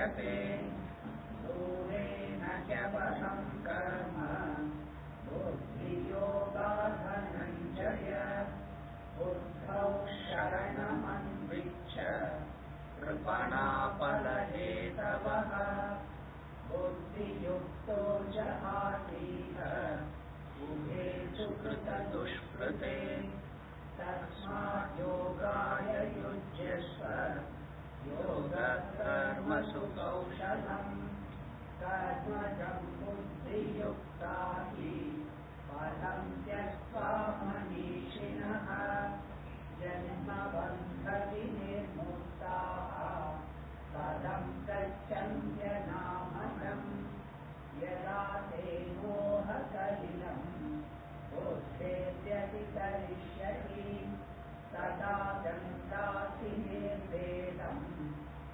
दृश्यते दूरेण ह्यवहं कर्म बुद्धियोगाधनञ्जय बुद्धौ शरणमन्विच्छ कृपणाफलहेतवः बुद्धियुक्तो जहातीह उभे सुकृतदुष्कृते तस्मात् योगाय युज्यस्व योगकर्मसु कौशलम् कर्मजं बुद्धियुक्ता हि फलं त्यक्त्वा मनीषिणः जन्मबन्धविनिर्मुक्ताः पदं गच्छन्त्यनामयम् यदा ते मोहकलिलं बुद्धेर्व्यतितरिष्यति तदा गन्तासि निर्वेदम्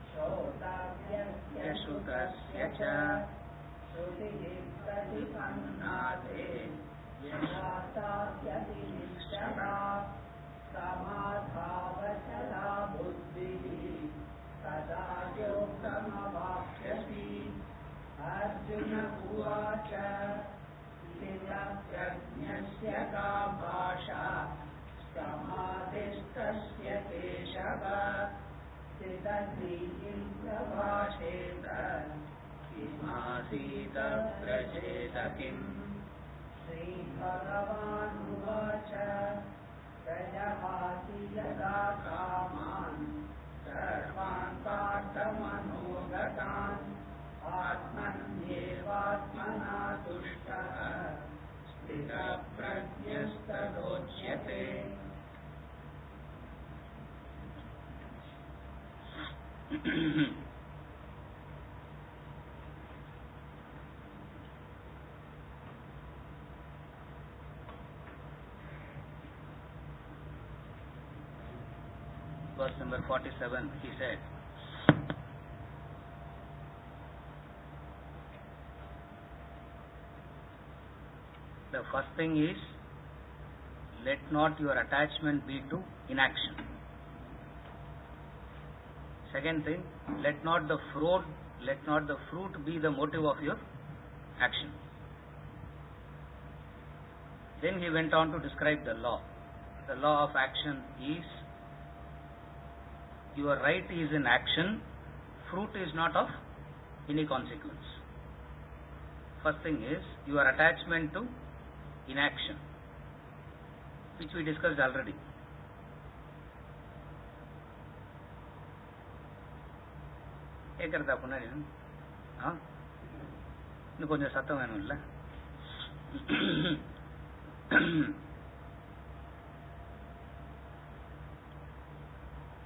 श्रोतव्यस्य श्रुतस्य च श्रुतिः प्रतिपन्ना ते यदा साध्यति निश्चला समाधावचला बुद्धिः तदा योगमवाप्स्यसि अर्जुन उवाच स्थितप्रज्ञस्य का भाषा समाधिस्तस्य केशव स्थितधीः प्रभाषेत किमासीत व्रजेत किम् श्रीभगवानुवाच प्रजहाति यदा कामान् सर्वान् पार्थमनोगतान् आत्मन्येवात्मना तुष्टः स्थितप्रज्ञस्तदोच्यते। Verse number 47, he said, the first thing is, let not your attachment be to inaction. Second thing, let not the fruit be the motive of your action. Then he went on to describe the law. The law of action is, your right is in action, fruit is not of any consequence. First thing is your attachment to inaction, which we discussed already.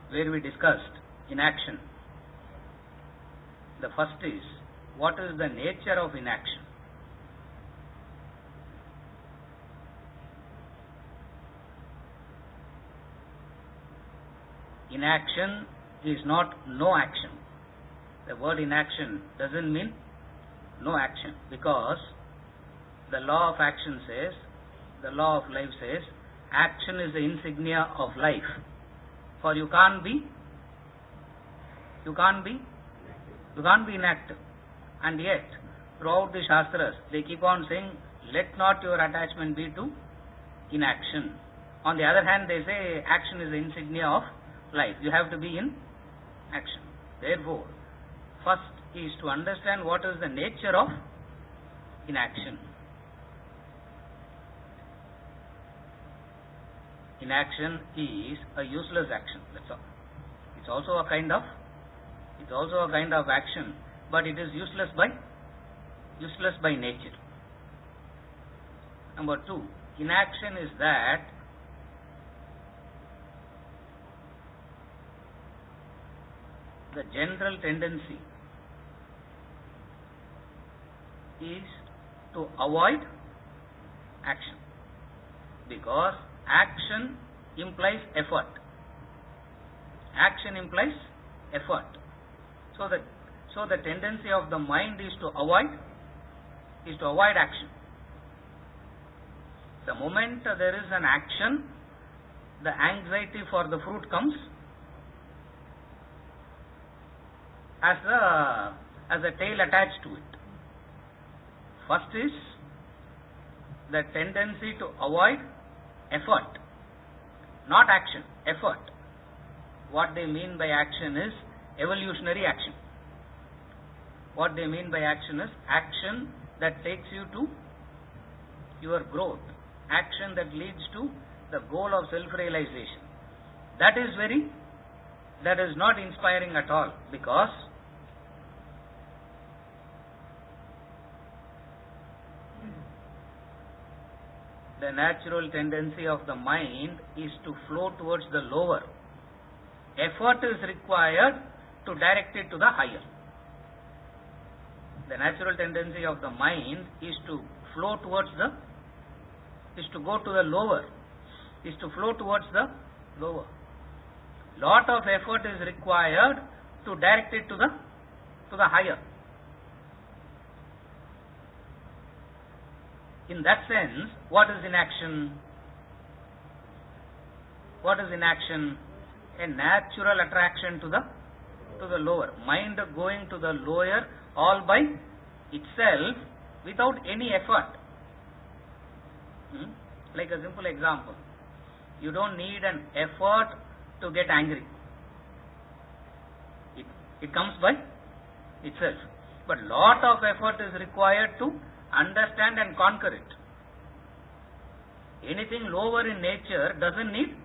Where we discussed inaction. The first is, what is the nature of inaction? Inaction is not no action. The word inaction doesn't mean no action, because the law of action says, the law of life says, action is the insignia of life. For you can't be inactive. And yet, throughout the Shastras, they keep on saying, let not your attachment be to inaction. On the other hand, they say action is the insignia of life. You have to be in action. Therefore, first is to understand what is the nature of inaction. Inaction is a useless action. That's all. It's also a kind of action, but it is useless by nature. Number two, inaction is that the general tendency is to avoid action, because action implies effort. Action implies effort. So the tendency of the mind is to avoid action. The moment there is an action, the anxiety for the fruit comes. has a tail attached to it. First is the tendency to avoid effort, not action, effort. What they mean by action is evolutionary action. What they mean by action is action that takes you to your growth, action that leads to the goal of self-realization. That is not inspiring at all, because the natural tendency of the mind is to flow towards the lower. Effort is required to direct it to the higher. The natural tendency of the mind is to flow towards is to go to the lower, is to flow towards the lower. Lot of effort is required to direct it to the higher. In that sense, what is inaction? What is inaction? A natural attraction to the lower. Mind going to the lower all by itself without any effort. Like a simple example. You don't need an effort to get angry. It comes by itself. But lot of effort is required to understand and conquer it. Anything lower in nature doesn't need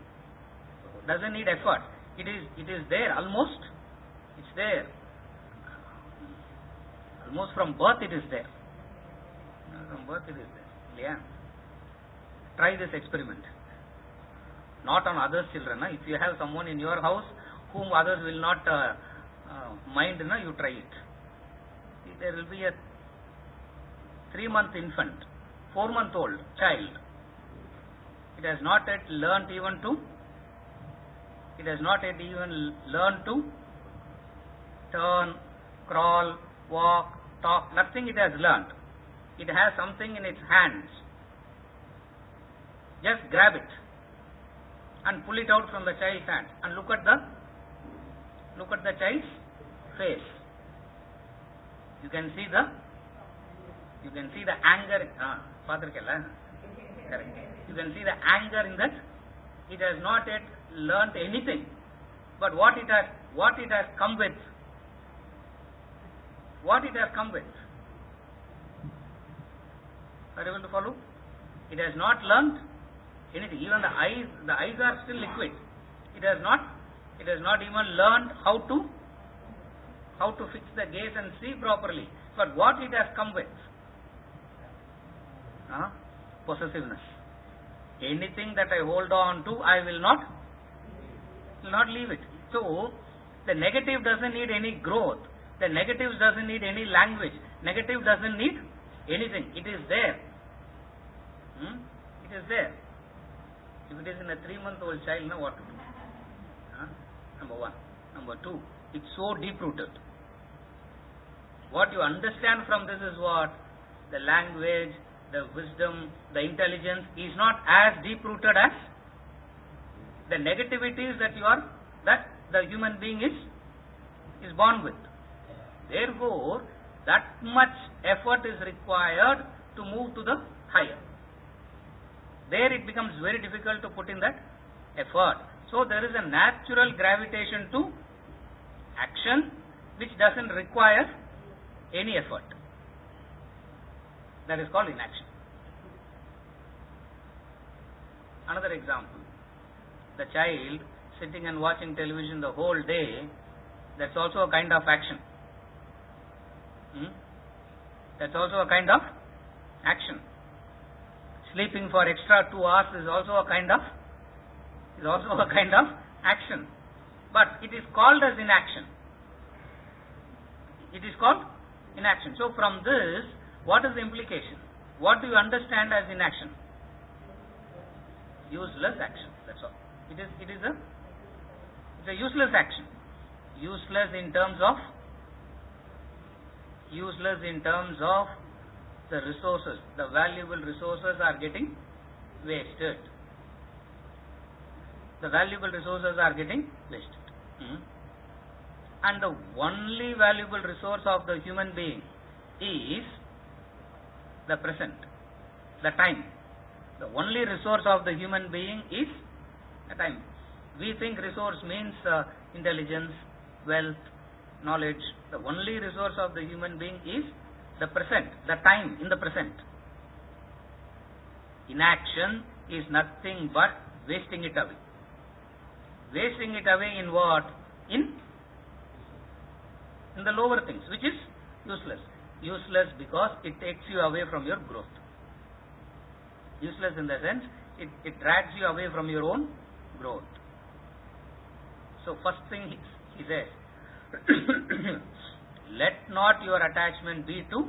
effort. It is there almost. It's there. Almost from birth it is there. From birth it is there. Yeah. Try this experiment. Not on others' children. If you have someone in your house whom others will not mind, you try it. There will be a 3-month infant, 4-month-old child. It has not yet learnt even to turn, crawl, walk, talk. Nothing it has learnt. It has something in its hands. Just grab it and pull it out from the child's hand and look at the child's face. You can see the anger. You can see the anger in that. It has not yet learnt anything, but what it has come with. What it has come with. Are you able to follow? It has not learnt anything. Even the eyes are still liquid. It has not even learned how to fix the gaze and see properly. But what it has come with? Possessiveness. Anything that I hold on to, I will not leave it. So the negative doesn't need any growth. The negative doesn't need any language. Negative doesn't need anything. It is there. It is there. If it is in a 3-month-old child, now what to do? Number one. Number two, it's so deep-rooted. What you understand from this is what? The language, the wisdom, the intelligence is not as deep-rooted as the negativities that the human being is born with. Therefore, that much effort is required to move to the higher. There it becomes very difficult to put in that effort. So there is a natural gravitation to action which doesn't require any effort. That is called inaction. Another example. The child sitting and watching television the whole day, that's also a kind of action. That's also a kind of action. Sleeping for extra 2 hours is also a kind of action. But it is called as inaction. It is called inaction. So from this, what is the implication? What do you understand as inaction? Useless action. That's all. It is a useless action. Useless in terms of the resources. The valuable resources are getting wasted. The valuable resources are getting wasted. and the only valuable resource of the human being is the present, the time. The only resource of the human being is the time. We think resource means intelligence, wealth, knowledge. The only resource of the human being is the present, the time in the present. Inaction is nothing but wasting it away. Wasting it away in what? In the lower things, which is useless. Useless because it takes you away from your growth. Useless in the sense, it drags you away from your own growth. So first thing he says, let not your attachment be to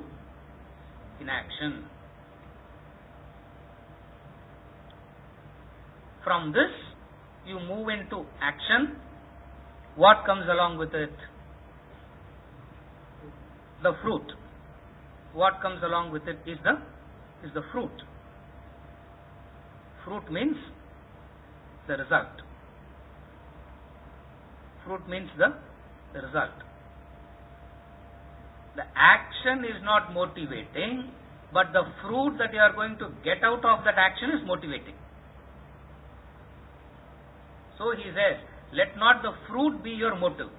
inaction. From this, you move into action. What comes along with it? The fruit. What comes along with it is the fruit. Fruit means the result. Fruit means the result. The action is not motivating, but the fruit that you are going to get out of that action is motivating. So he says, let not the fruit be your motive.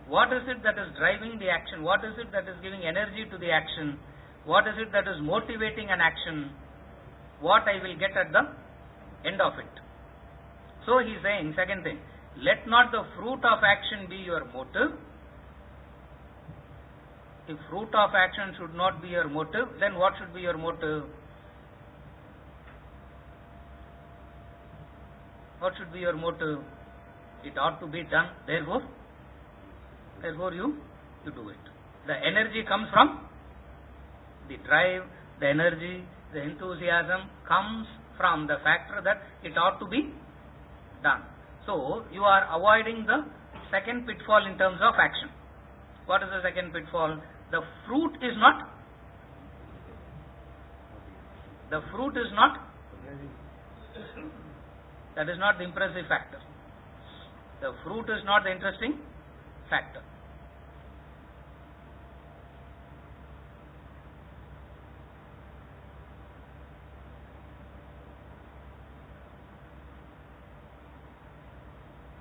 What is it that is driving the action? What is it that is giving energy to the action? What is it that is motivating an action? What I will get at the end of it. So he is saying, second thing, let not the fruit of action be your motive. If fruit of action should not be your motive, then what should be your motive? What should be your motive? It ought to be done, therefore you do it. The energy comes from the drive, the energy, the enthusiasm comes from the factor that it ought to be done. So you are avoiding the second pitfall in terms of action. What is the second pitfall? The fruit is not that is not the impressive factor. The fruit is not the interesting factor.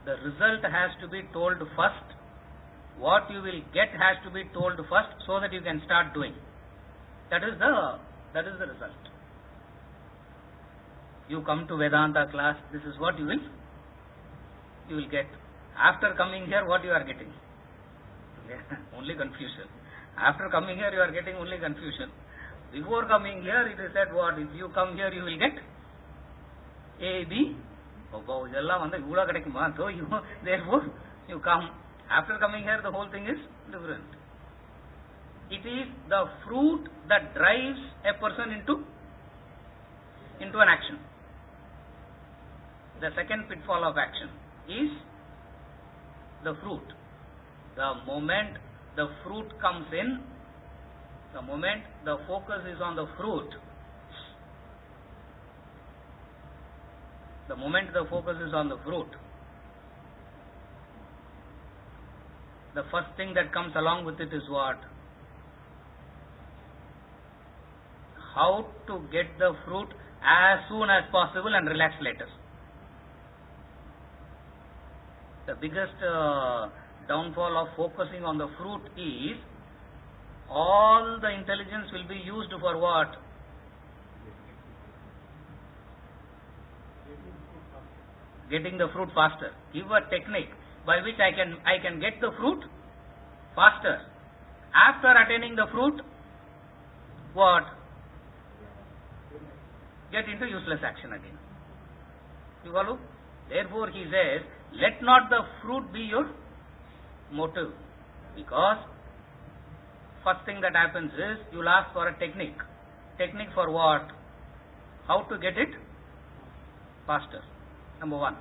The result has to be told first. What you will get has to be told first so that you can start doing. That is the result. You come to Vedanta class, this is what you will get. After coming here, what you are getting? Only confusion. After coming here, you are getting only confusion. Before coming here, it is said what? If you come here, you will get A, B. So therefore you come. After coming here, the whole thing is different. It is the fruit that drives a person into an action. The second pitfall of action is the fruit. The moment the fruit comes in, the moment the focus is on the fruit, the moment the focus is on the fruit, the first thing that comes along with it is what? How to get the fruit as soon as possible and relax later. The biggest downfall of focusing on the fruit is all the intelligence will be used for what? Getting the fruit faster. Give a technique by which I can get the fruit faster. After attaining the fruit, what? Get into useless action again. You follow? Therefore he says, let not the fruit be your motive. Because first thing that happens is, you will ask for a technique. Technique for what? How to get it faster. Number one.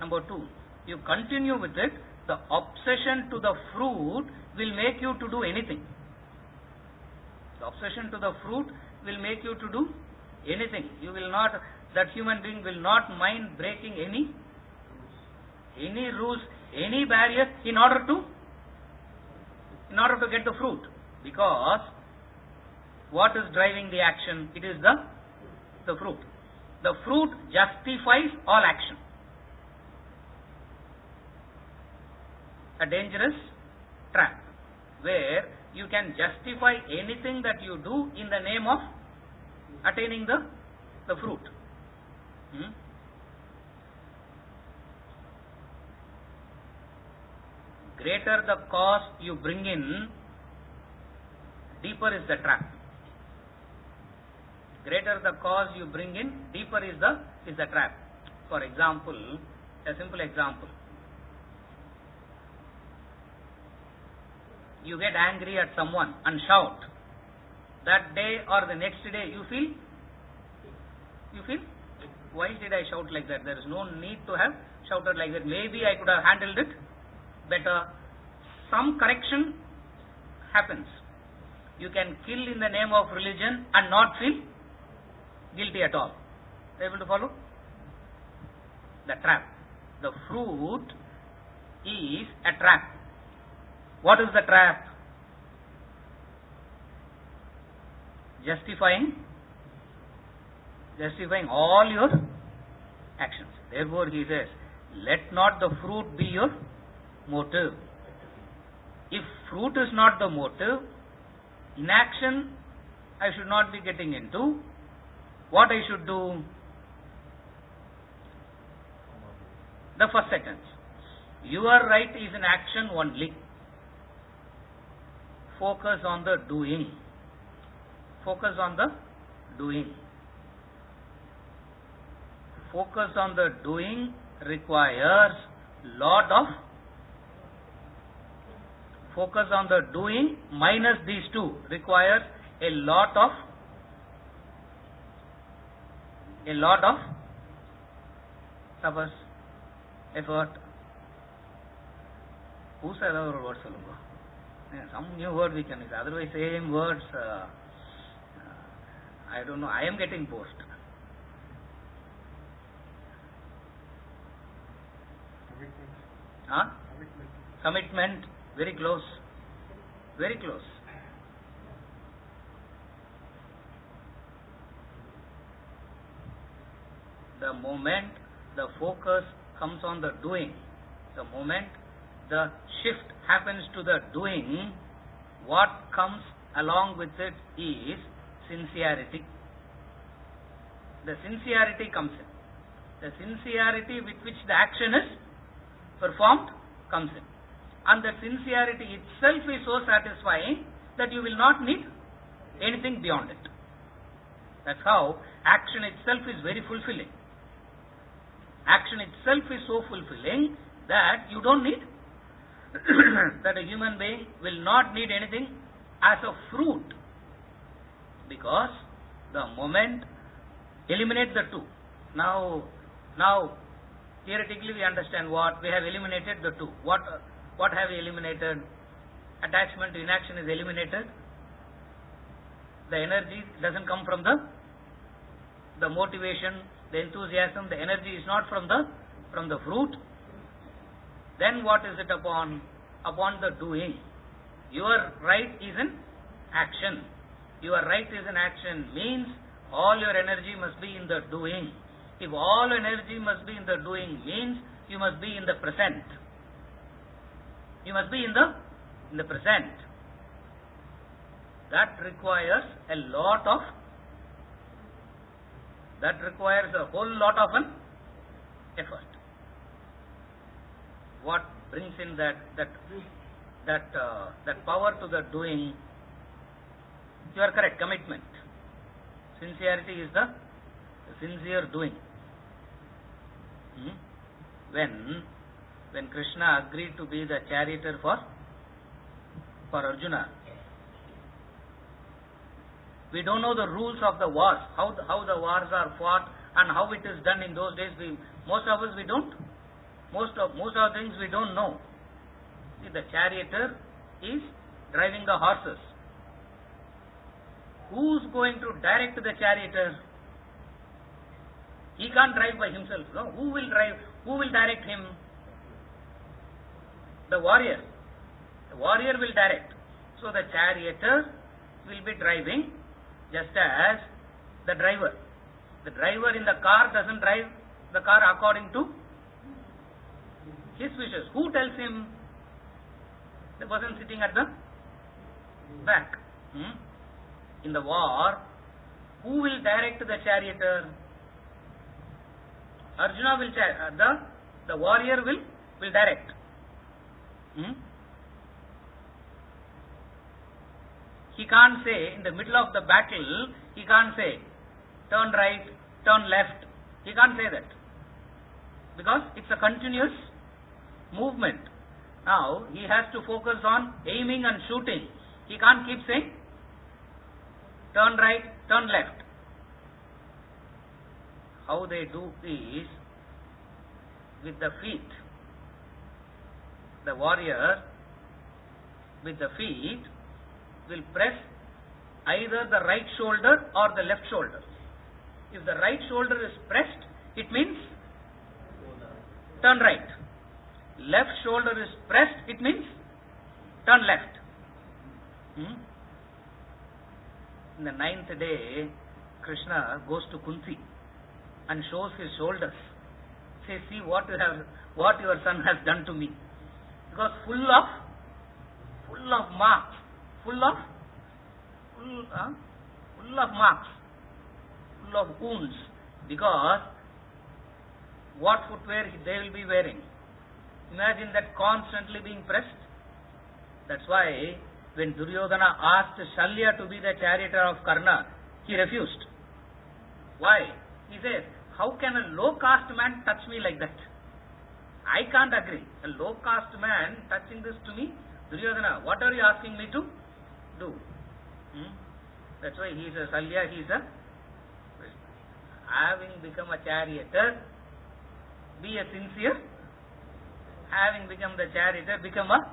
Number two, you continue with it, the obsession to the fruit will make you to do anything. The obsession to the fruit will make you to do anything. You will not, that human being will not mind breaking any rules, any barriers in order to in order to get the fruit. Because what is driving the action? It is the fruit. The fruit justifies all action. A dangerous trap where you can justify anything that you do in the name of attaining the fruit. Greater the cost you bring in, deeper is the trap. Greater the cause you bring in, deeper is the trap. For example, a simple example. You get angry at someone and shout. That day or the next day you feel, why did I shout like that? There is no need to have shouted like that. Maybe I could have handled it better. Some correction happens. You can kill in the name of religion and not feel guilty at all. Able to follow? The trap. The fruit is a trap. What is the trap? Justifying all your actions. Therefore he says, let not the fruit be your motive. If fruit is not the motive, inaction I should not be getting into. What I should do? The first sentence. Your right is in action only. Focus on the doing. Focus on the doing. Focus on the doing requires lot of focus on the doing minus these two requires a lot of suppose effort. Who said our words? Some new word we can use. Otherwise, same words. I don't know. I am getting bored. Commitment. Very close. Very close. The moment the focus comes on the doing, the moment the shift happens to the doing, what comes along with it is sincerity. The sincerity comes in. The sincerity with which the action is performed comes in. And the sincerity itself is so satisfying that you will not need anything beyond it. That's how action itself is very fulfilling. Action itself is so fulfilling that you don't need that a human being will not need anything as a fruit, because the moment eliminate the two. Now theoretically we understand what we have eliminated the two. What have we eliminated? Attachment to inaction is eliminated. The energy doesn't come from the motivation, the enthusiasm, the energy is not from the fruit. Then what is it upon? Upon the doing. Your right is in action. Your right is in action means all your energy must be in the doing. If all energy must be in the doing means you must be in the present. You must be in the present. That requires a whole lot of an effort. What brings in that power to the doing? You are correct. Commitment. Sincerity is the sincere doing. When Krishna agreed to be the charioteer for Arjuna, we don't know the rules of the wars, how the wars are fought and how it is done in those days. Most of the things we don't know. See, the charioteer is driving the horses. Who's going to direct the charioteer? He can't drive by himself. No? Who will drive? Who will direct him? The warrior. The warrior will direct. So the charioteer will be driving just as the driver. The driver in the car doesn't drive the car according to his wishes. Who tells him? The person sitting at the back. In the war, who will direct the charioteer? Arjuna will the warrior will direct. He can't say in the middle of the battle, he can't say turn right, turn left. He can't say that. Because it's a continuous movement. Now, he has to focus on aiming and shooting. He can't keep saying turn right, turn left. How they do is with the feet. The warrior with the feet will press either the right shoulder or the left shoulder. If the right shoulder is pressed, it means turn right. Left shoulder is pressed, it means turn left. In the 9th day, Krishna goes to Kunti and shows his shoulders. Says, see what your son has done to me. Because full of marks, full of marks, full of wounds. Because what footwear they will be wearing? Imagine that constantly being pressed. That's why when Duryodhana asked Shalya to be the charioteer of Karna, he refused. Why? He says, how can a low caste man touch me like that? I can't agree. A low caste man touching this to me? Duryodhana, what are you asking me to do? That's why he is a Shalya, he is a... Having become a charioteer, be a sincere. Having become the charioteer, become a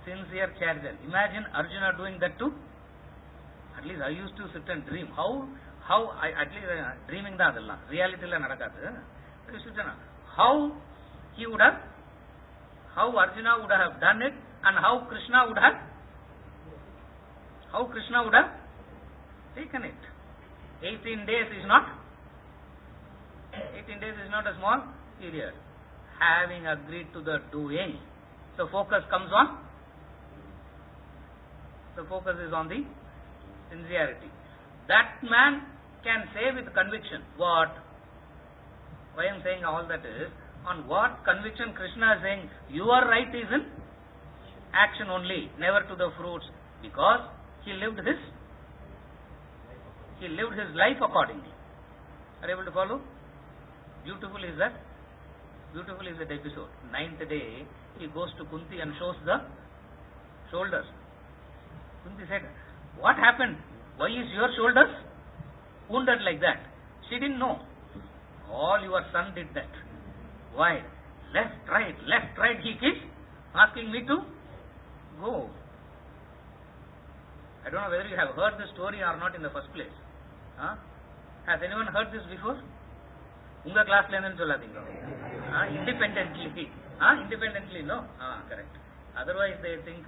sincere charioteer. Imagine Arjuna doing that too. At least I used to sit and dream. How at least dreaming da adella. Reality la nadakathu. How he would have, how Arjuna would have done it, and how Krishna would have taken it. 18 days is not a small period. Having agreed to the doing, the focus comes on. The focus is on the sincerity. That man can say with conviction what. Why I am saying all that is, on what conviction Krishna is saying, your right is in action only, never to the fruits, because he lived his life accordingly. Are you able to follow? Beautiful is that episode. 9th day, he goes to Kunti and shows the shoulders. Kunti said, what happened? Why is your shoulders wounded like that? She didn't know. All your son did that. Why? Left, right, he keeps asking me to go. I don't know whether you have heard this story or not in the first place. Has anyone heard this before? Unga class la ennu solladinga. Independently, no? Correct. Otherwise they think,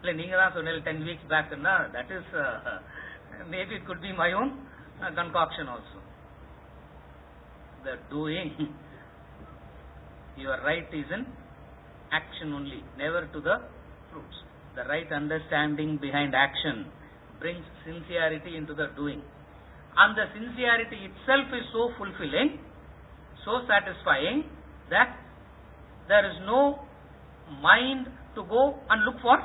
neenga da sonnal 10 weeks back, that is, maybe it could be my own concoction also. The doing, your right is in action only, never to the fruits. The right understanding behind action brings sincerity into the doing. And the sincerity itself is so fulfilling, so satisfying, that there is no mind to go and look for.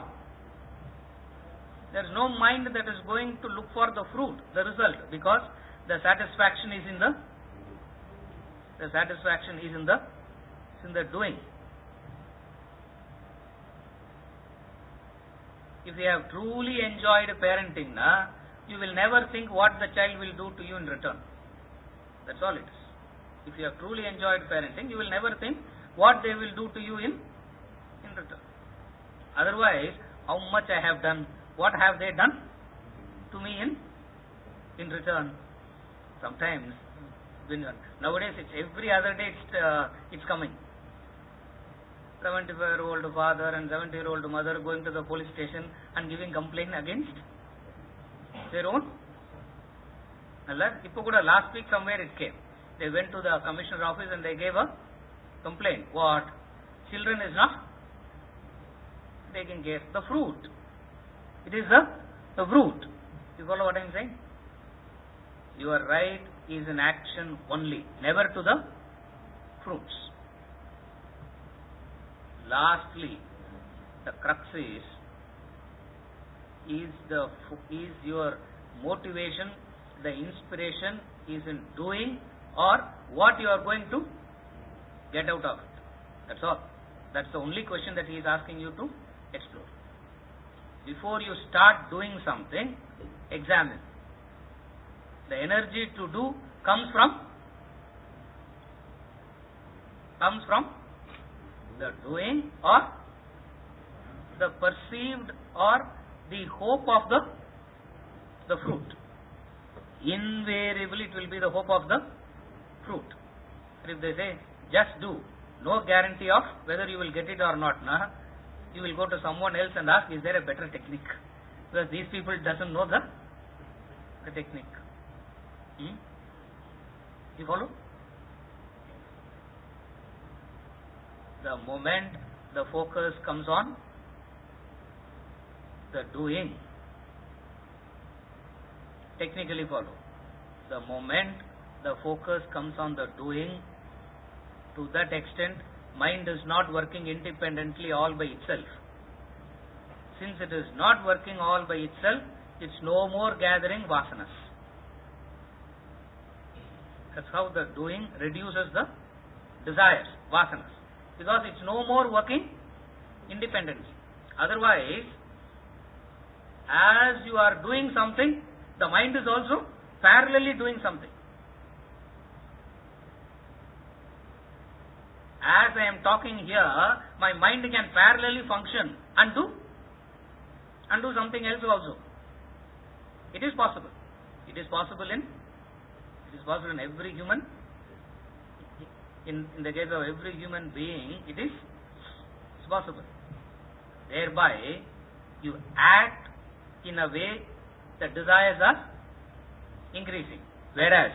There is no mind that is going to look for the fruit, the result, because the satisfaction is in the doing. If you have truly enjoyed parenting, you will never think what the child will do to you in return. That's all it is. If you have truly enjoyed parenting, you will never think what they will do to you in return. Otherwise, how much I have done, what have they done to me in return? Sometimes, nowadays it's every other day it's coming. 75-year-old father and 70-year-old mother going to the police station and giving complaint against their own. Last week somewhere it came. They went to the commissioner office and they gave a complaint. What? Children is not taking care. The fruit. It is the fruit. You follow what I am saying? Your right is in action only, never to the fruits. Lastly, the crux is your motivation, the inspiration is in doing or what you are going to get out of it. That's all. That's the only question that he is asking you to explore. Before you start doing something, examine. The energy to do comes from the doing or the perceived or the hope of the fruit. Invariably it will be the hope of the fruit. If they say just do, no guarantee of whether you will get it or not, you will go to someone else and ask, is there a better technique? Because these people doesn't know the technique. You follow? The moment the focus comes on the doing, technically follow. The moment the focus comes on the doing, to that extent, mind is not working independently all by itself. Since it is not working all by itself, it's no more gathering vasanas. That's how the doing reduces the desires, vasanas. Because it's no more working independently. Otherwise, as you are doing something, the mind is also parallelly doing something. As I am talking here, my mind can parallelly function and do something else also. It is possible. It is possible in every human. In the case of every human being, it's possible. Thereby, you act in a way the desires are increasing. Whereas,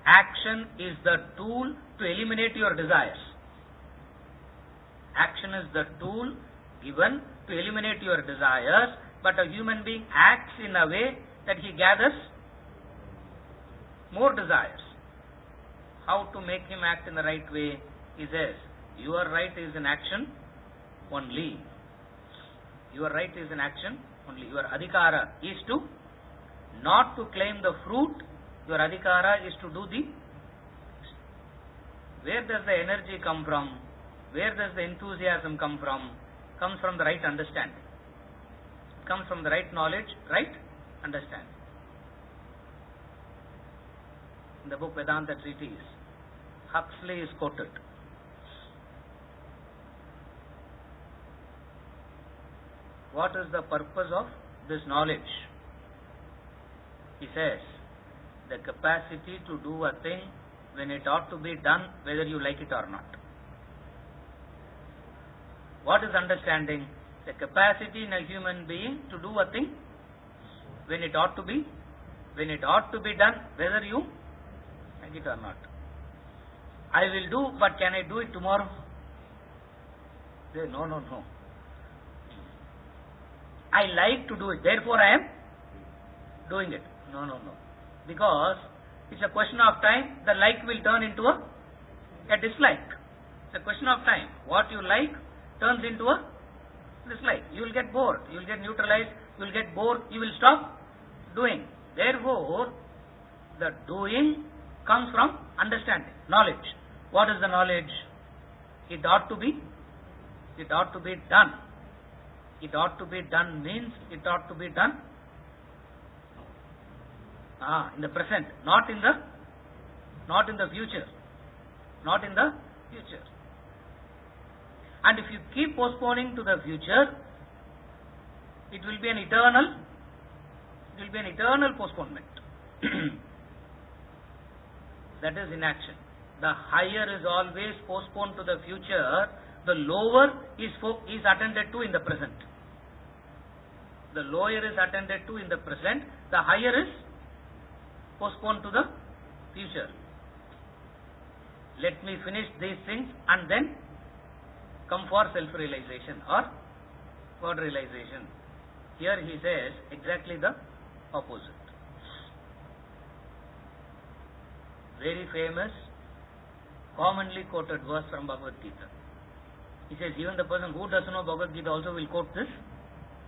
action is the tool to eliminate your desires. Action is the tool given to eliminate your desires, but a human being acts in a way that he gathers more desires. How to make him act in the right way? He says, your right is in action only. Your right is in action only. Your adhikara is to not to claim the fruit. Your adhikara is to do the. Where does the energy come from? Where does the enthusiasm come from? Comes from the right understanding. Comes from the right knowledge, right understanding. In the book Vedanta Treatise, Huxley is quoted. What is the purpose of this knowledge? He says, the capacity to do a thing when it ought to be done, whether you like it or not. What is understanding? The capacity in a human being to do a thing when it ought to be done, whether you like it or not. I will do, but can I do it tomorrow? Say, no. I like to do it, therefore I am doing it. No. Because it's a question of time, the like will turn into a dislike. It's a question of time. What you like turns into a dislike. You will get bored, you will get neutralized, you will get bored, you will stop doing. Therefore, the doing comes from understanding, knowledge. What is the knowledge? It ought to be done. It ought to be done means it ought to be done in the present, not in the future. Not in the future. And if you keep postponing to the future, it will be an eternal postponement. That is inaction. The higher is always postponed to the future, the lower is attended to in the present. The lower is attended to in the present, the higher is postponed to the future. Let me finish these things and then come for self-realization or God realization. Here he says exactly the opposite. Very famous, commonly quoted verse from Bhagavad Gita. He says even the person who doesn't know Bhagavad Gita also will quote this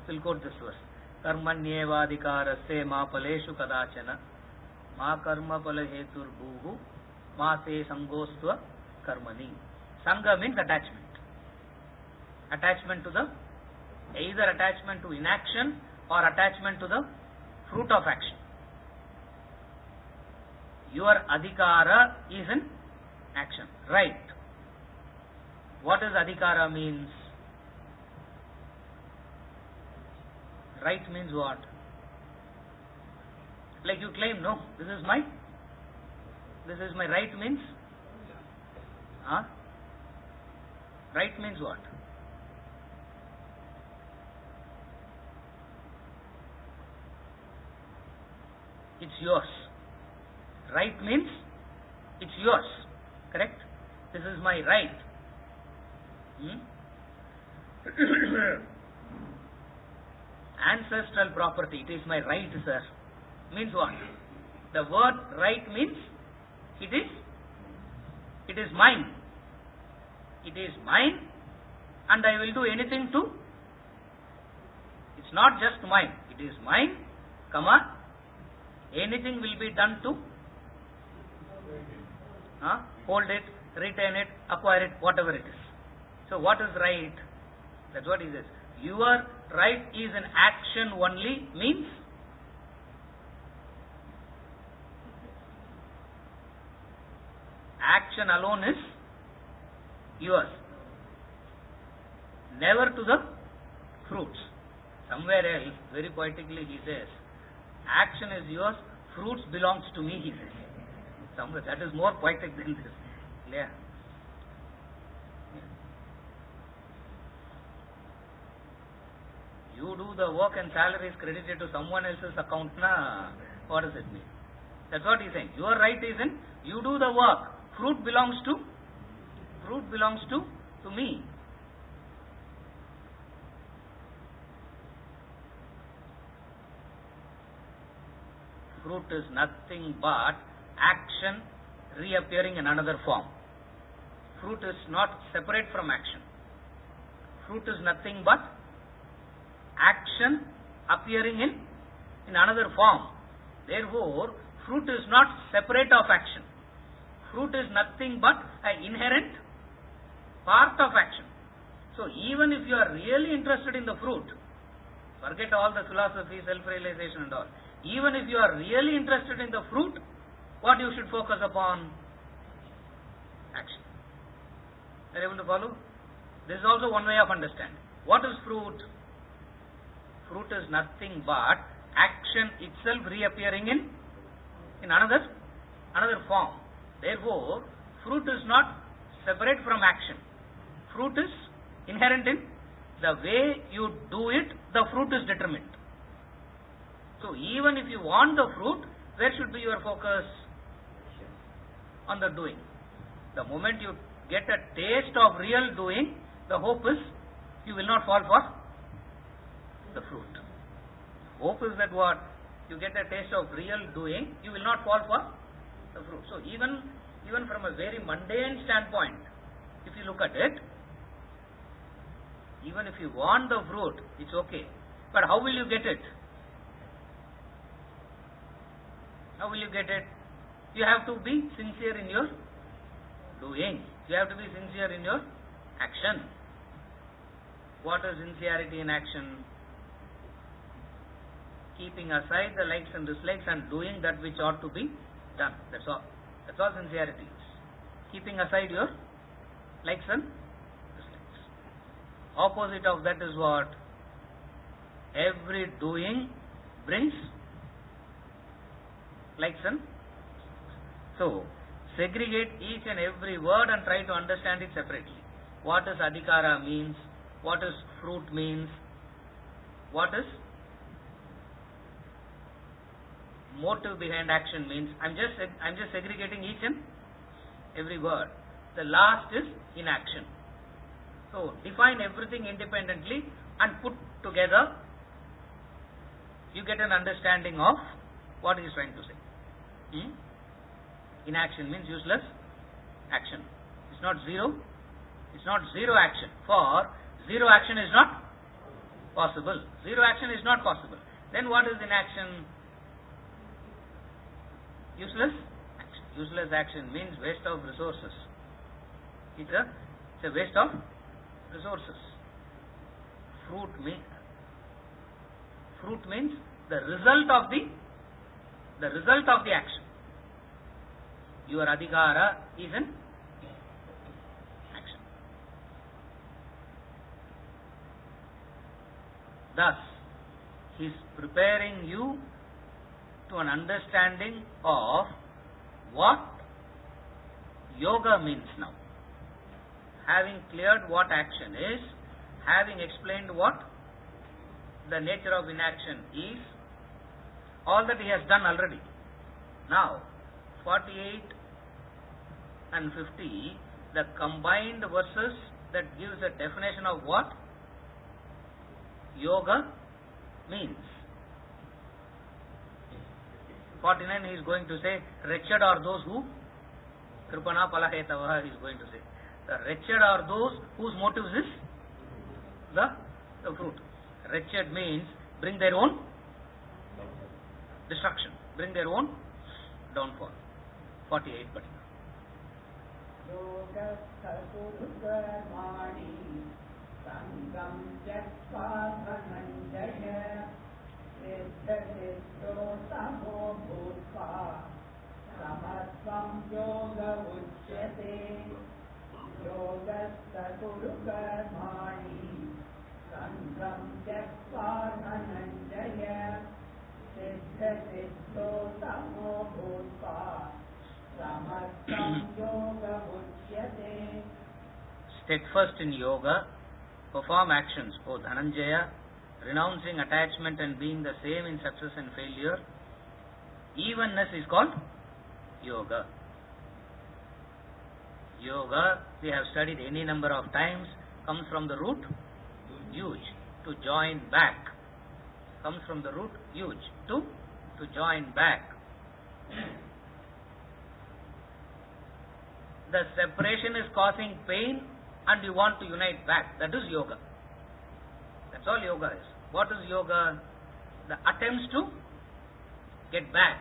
verse. Karmanyevadhikarasya ma paleshu kadachana ma karma pala hetur bhuhu ma te sangostva karmani. Sangha means attachment. Attachment to the, either attachment to inaction or attachment to the fruit of action. Your adhikara is in action, right? What does adhikara means? Right means what? Like you claim, no, this is my right means? Huh? Right means what? It's yours. Right means it's yours. Correct? This is my right. Ancestral property. It is my right, sir. Means what? The word right means it is mine. It is mine and I will do anything to. It's not just mine. It is mine, comma. Anything will be done to hold it, retain it, acquire it, whatever it is. So what is right? That's what he says. Your right is an action only means action alone is yours. Never to the fruits. Somewhere else, very poetically he says, action is yours, fruits belongs to me, he says. Somewhere, that is more poetic than this. Yeah. You do the work and salary is credited to someone else's account, na? What does it mean? That's what he's saying. Your right is in, you do the work, fruit belongs to me. Fruit is nothing but action reappearing in another form. Fruit is not separate from action. Fruit is nothing but action appearing in another form. Therefore, fruit is not separate of action. Fruit is nothing but an inherent part of action. So, even if you are really interested in the fruit, forget all the philosophy, self-realization and all. Even if you are really interested in the fruit, what you should focus upon? Action. Are you able to follow? This is also one way of understanding. What is fruit? Fruit is nothing but action itself reappearing in another form. Therefore, fruit is not separate from action. Fruit is inherent in the way you do it, the fruit is determined. So, even if you want the fruit, where should be your focus? On the doing. The moment you get a taste of real doing, the hope is you will not fall for the fruit. Hope is that what? You get a taste of real doing, you will not fall for the fruit. So, even from a very mundane standpoint, if you look at it, even if you want the fruit, it's okay. But how will you get it? How will you get it? You have to be sincere in your doing. You have to be sincere in your action. What is sincerity in action? Keeping aside the likes and dislikes and doing that which ought to be done. That's all. That's all sincerity is. Keeping aside your likes and dislikes. Opposite of that is what? Every doing brings likes and so segregate each and every word and try to understand it separately. what is adhikara means, what is fruit means, what is motive behind action means. I'm just segregating each and every word. The last is inaction. So define everything independently and put together, you get an understanding of what he is trying to say. Inaction means useless action. It's not zero. It's not zero action. For zero action is not possible. Zero action is not possible. Then what is inaction? Useless action. Useless action means waste of resources. It's a waste of resources. Fruit means the result of the action. Your adhikara is an action. Thus, he is preparing you to an understanding of what yoga means now. Having cleared what action is, having explained what the nature of inaction is, all that he has done already. Now, 48 and 50, the combined verses that gives a definition of what yoga means. 49 he is going to say, wretched are those who kripana palahetavaha, he is going to say. The wretched are those whose motives is the fruit. Wretched means bring their own destruction, bring their own downfall. 48 but steadfast in yoga, perform actions, O Dhananjaya, renouncing attachment and being the same in success and failure. Evenness is called yoga. Yoga, we have studied any number of times, comes from the root yuj, to join back. Comes from the root yuj, to join back. The separation is causing pain and you want to unite back. That is yoga. That's all yoga is. What is yoga? The attempts to get back.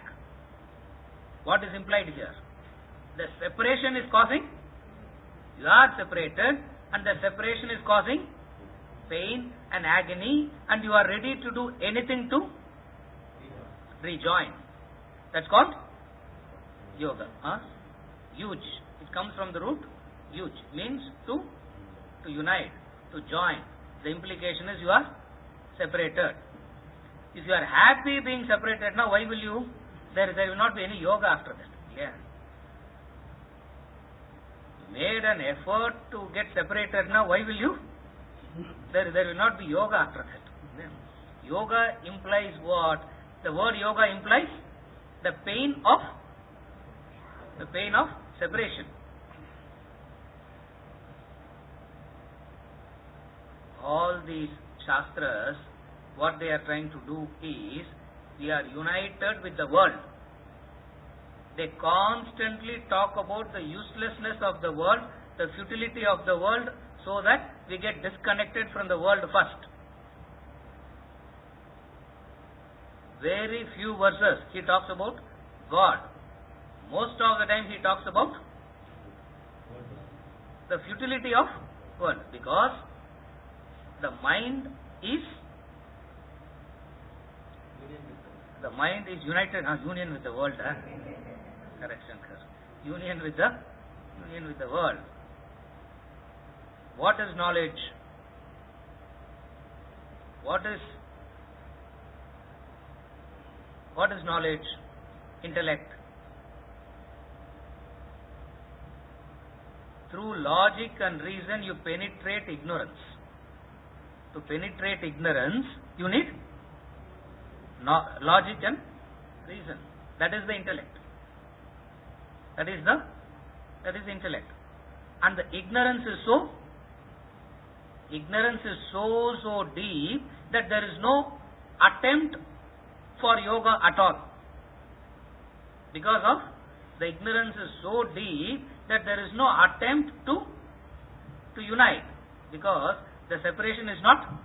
What is implied here? The separation is causing, you are separated and the separation is causing pain and agony and you are ready to do anything to rejoin. That's called yoga. Yuj. It comes from the root yuj. Means to unite, to join. The implication is you are separated. If you are happy being separated now, why will you? There will not be any yoga after that. Yeah. You made an effort to get separated now, why will you? There will not be yoga after that. Yeah. Yoga implies what? The word yoga implies the pain of separation. All these shastras, what they are trying to do is, we are united with the world. They constantly talk about the uselessness of the world, the futility of the world, so that we get disconnected from the world first. Very few verses he talks about God. Most of the time he talks about the futility of world, because the mind is united, union with the world. Correct, Shankar. Union with the world. What is knowledge? What is knowledge? Intellect. through logic and reason you penetrate ignorance. To penetrate ignorance, you need logic and reason. That is the intellect. That is intellect. And the ignorance is so deep that there is no attempt for yoga at all. Because of the ignorance is so deep that there is no attempt to unite, because the separation is not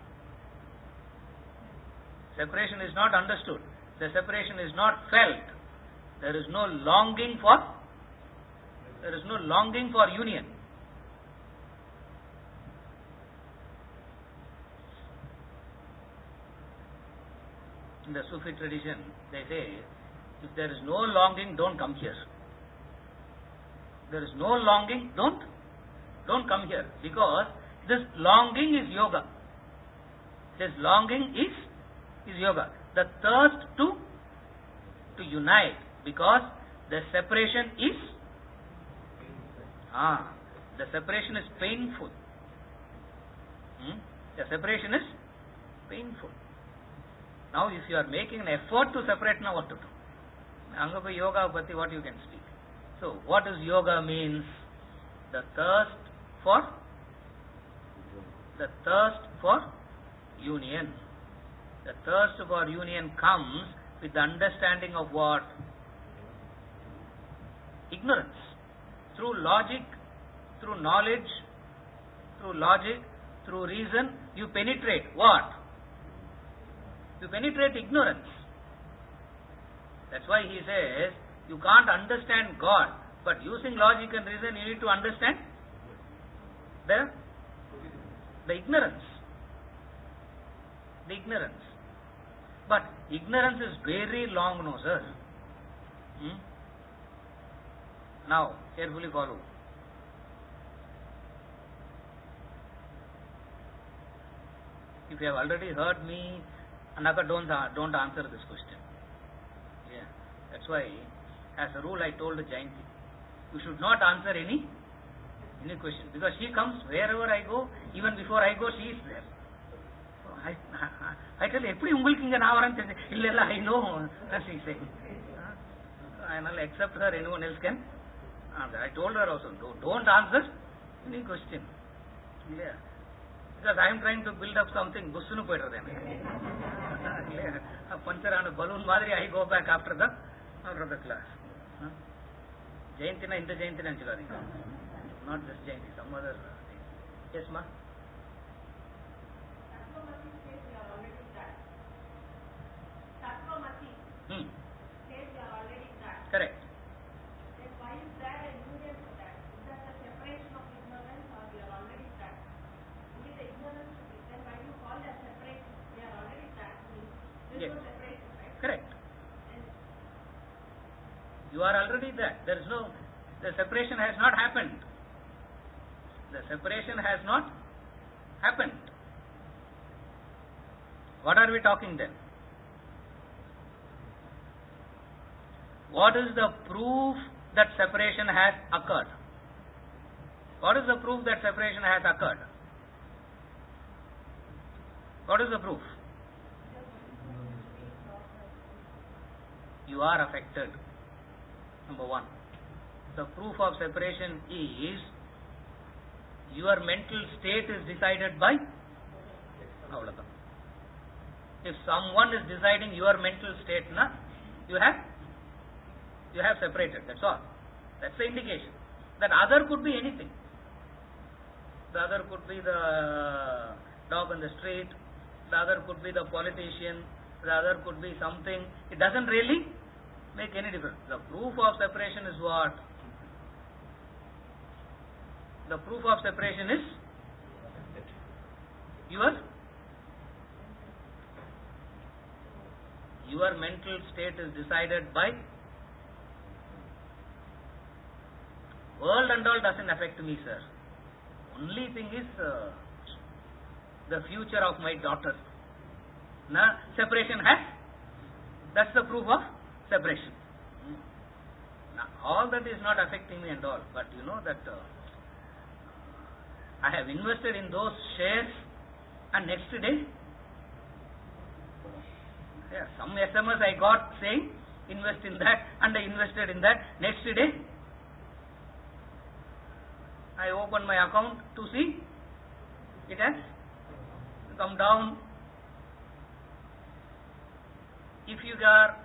understood, the separation is not felt, there is no longing for union. In the Sufi tradition, they say, if there is no longing, don't come here. There is no longing, don't come here, because this longing is yoga. This longing is yoga. The thirst to unite, because the separation is painful. The separation is painful. Now, if you are making an effort to separate, now what to do? Angapa yoga pati, what you can speak? So, what does yoga means? The thirst for union. The thirst for union comes with the understanding of what? Ignorance. Through logic, through knowledge, through reason, you penetrate what? You penetrate ignorance. That's why he says, you can't understand God, but using logic and reason, you need to understand the ignorance. The ignorance. But ignorance is very long, no sir. Now, carefully follow. If you have already heard me, Anaka, don't answer this question. Yeah. That's why, as a rule, I told Jayanti, you should not answer any question, because she comes wherever I go. Even before I go, she is there. So I tell her, eppadi ungalku inga na varan theriyum. Illa I know, as she saying. And I'll accept her. Anyone else can answer. I told her also, don't answer any question. Yeah. Because I am trying to build up something. Gussunu poidradena. A puncture on a balloon madri, I go back after the class. Jayantina, inda Jayantina anchiladi. Not just Jayanti, some other thing. Yes, ma? Correct. Then why is there a union for that? Is that the separation of ignorance, or we are already that? Only the ignorance to be. Then why do you call that separation? We are already that. There is no separation, right? Correct. You are already that. There is no. The separation has not happened. The separation has not happened. What are we talking then? What is the proof that separation has occurred? What is the proof that separation has occurred? What is the proof? You are affected. Number one. The proof of separation is your mental state is decided by Avlaka. If someone is deciding your mental state, you have separated. That's all. That's the indication. That other could be anything. The other could be the dog on the street. The other could be the politician. The other could be something. It doesn't really make any difference. The proof of separation is what? The proof of separation is your mental state is decided by world and all doesn't affect me, sir. Only thing is the future of my daughter. Separation has. That's the proof of separation. Now, all that is not affecting me and all, but you know that I have invested in those shares and next day, some SMS I got saying invest in that and I invested in that. Next day, I opened my account to see it has come down. If you are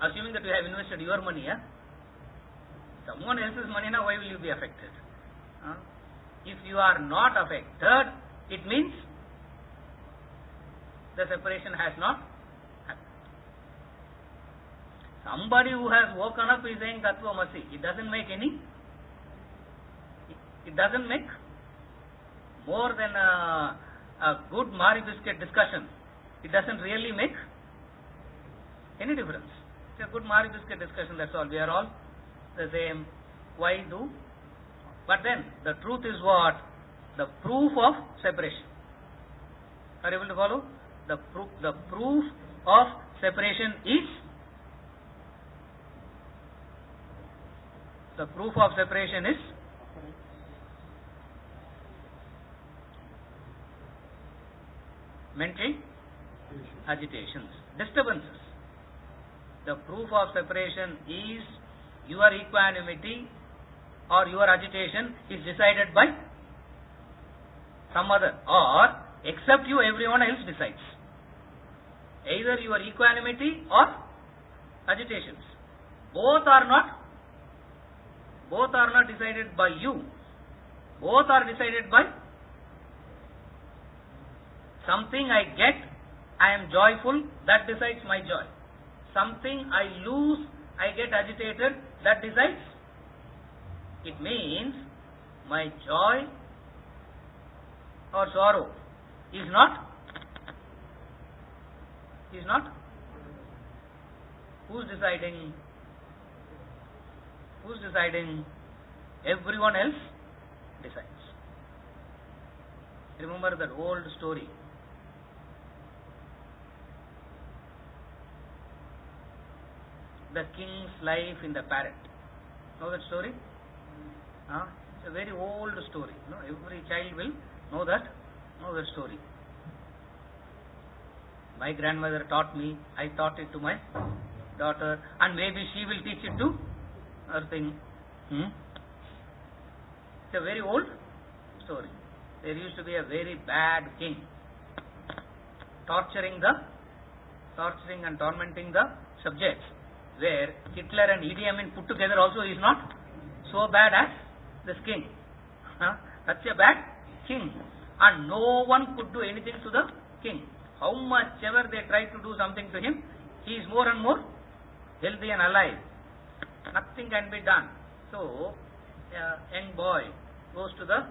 assuming that you have invested your money, someone else's money, now why will you be affected? If you are not affected, it means the separation has not happened. Somebody who has woken up is saying Tattvamasi. It doesn't make it doesn't make more than a good Mari biscuit discussion. It doesn't really make any difference. It's a good Mari biscuit discussion, that's all. We are all the same. Why do? But then, the truth is what? The proof of separation. Are you able to follow? The proof of separation is mental agitations, disturbances. The proof of separation is your equanimity or your agitation is decided by some other, or except you, everyone else decides. Either your equanimity or agitations. Both are not decided by you. Both are decided by something I get, I am joyful, that decides my joy. Something I lose, I get agitated, that decides. It means my joy or sorrow is not who's deciding? Everyone else decides. Remember that old story. The king's life in the parrot. Know that story? It's a very old story. Every child will know that story. My grandmother taught me, I taught it to my daughter, and maybe she will teach it to her thing. It's a very old story. There used to be a very bad king, torturing and tormenting the subjects, where Hitler and Idi Amin put together also is not so bad as this king. Such a bad king, and no one could do anything to the king. How much ever they tried to do something to him, he is more and more healthy and alive. Nothing can be done. So, a young boy goes to the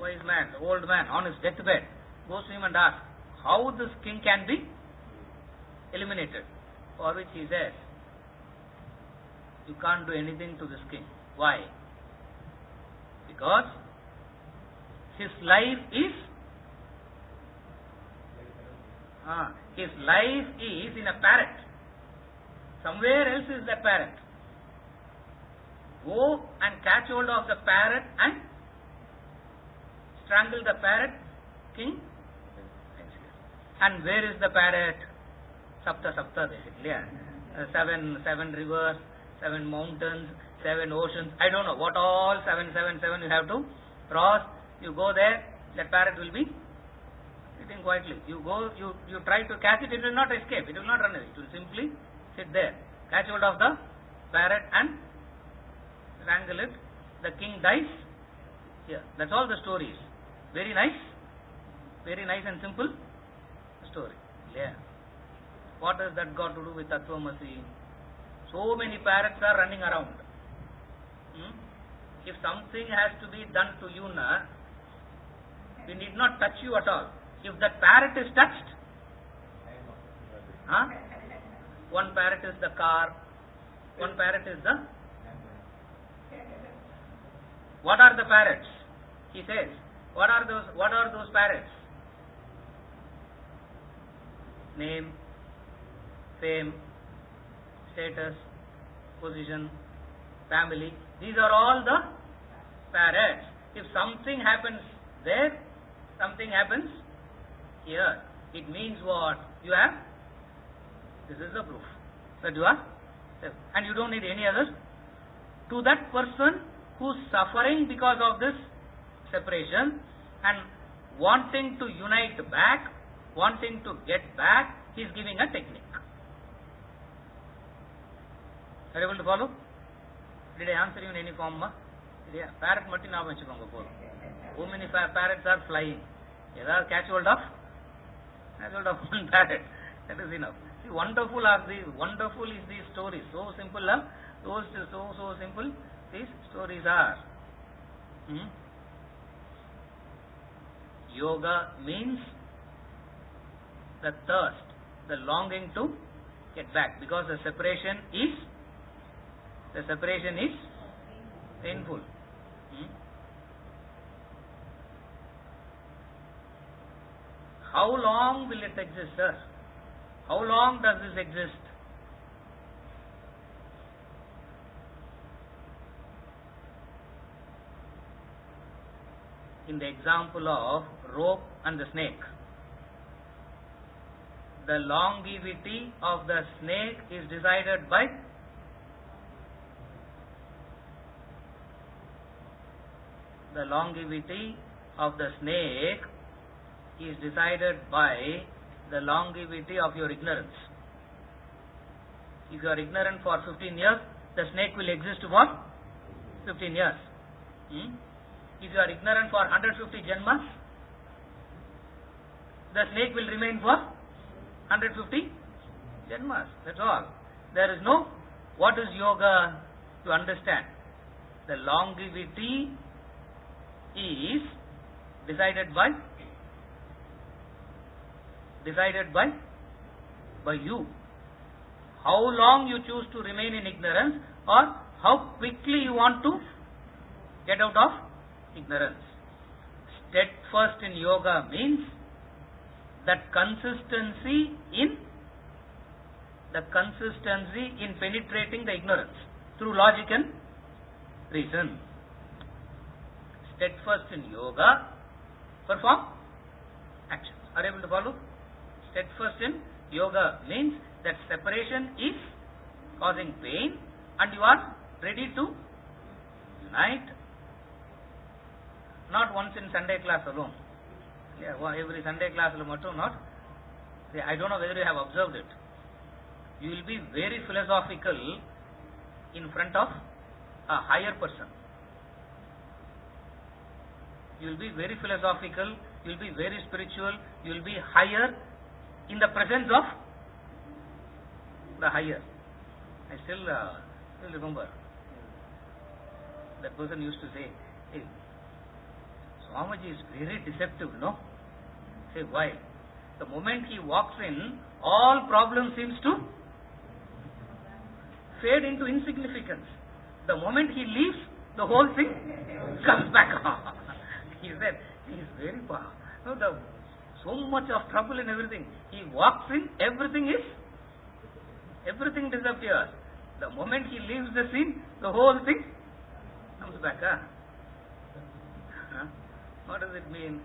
wise man, the old man, on his deathbed, goes to him and asks how this king can be eliminated. For which he says, you can't do anything to this king. Why? Because his life is in a parrot. Somewhere else is that parrot. Go and catch hold of the parrot and strangle the parrot, king. And where is the parrot? Sapta basically. Seven rivers, 7 mountains, 7 oceans. I don't know what all 7 you have to cross. You go there, that parrot will be sitting quietly. You go, you try to catch it, it will not escape, it will not run away. It will simply sit there. Catch hold of the parrot and strangle it. The king dies. Yeah, that's all the story is. Very nice and simple story. Yeah. What has that got to do with Tattvamasi? So many parrots are running around. If something has to be done to you, we need not touch you at all. If that parrot is touched, one parrot is the car, one parrot is the... What are the parrots? He says, what are those parrots? Name, fame, status, position, family. These are all the parrots. If something happens there, something happens here. It means what? You have, this is the proof that you are, and you don't need any others. To that person who's suffering because of this separation and wanting to unite back, wanting to get back, he is giving a technique. Are you able to follow? Did I answer you in any form? Yeah, parrot matti na venchukonga podum. How many parrots are flying? Either catch hold of one parrot. That is enough. See, wonderful is these stories. So simple, so simple these stories are. Yoga means the thirst, the longing to get back, because the separation is painful. How long will it exist, sir? How long does this exist? In the example of rope and the snake, the longevity of the snake is decided by the longevity of your ignorance. If you are ignorant for 15 years, the snake will exist for 15 years. If you are ignorant for 150 janmas, the snake will remain for 150 janmas. That's all. There is no, what is yoga to understand? The longevity is decided by you. How long you choose to remain in ignorance, or how quickly you want to get out of ignorance. Steadfast in yoga means that consistency in penetrating the ignorance through logic and reason. Steadfast in yoga, perform actions. Are you able to follow? Steadfast in yoga means that separation is causing pain and you are ready to unite. Not once in Sunday class alone. Yeah, every Sunday class not. I don't know whether you have observed it. You will be very philosophical in front of a higher person. You will be very philosophical, you will be very spiritual, you will be higher in the presence of the higher. I still remember that person used to say, hey, Swamiji is very deceptive, no? Say, why? The moment he walks in, all problems seems to fade into insignificance. The moment he leaves, the whole thing comes back on. He said, he is very powerful. No, so much of trouble and everything. He walks in, everything disappears. The moment he leaves the scene, the whole thing comes back. What does it mean?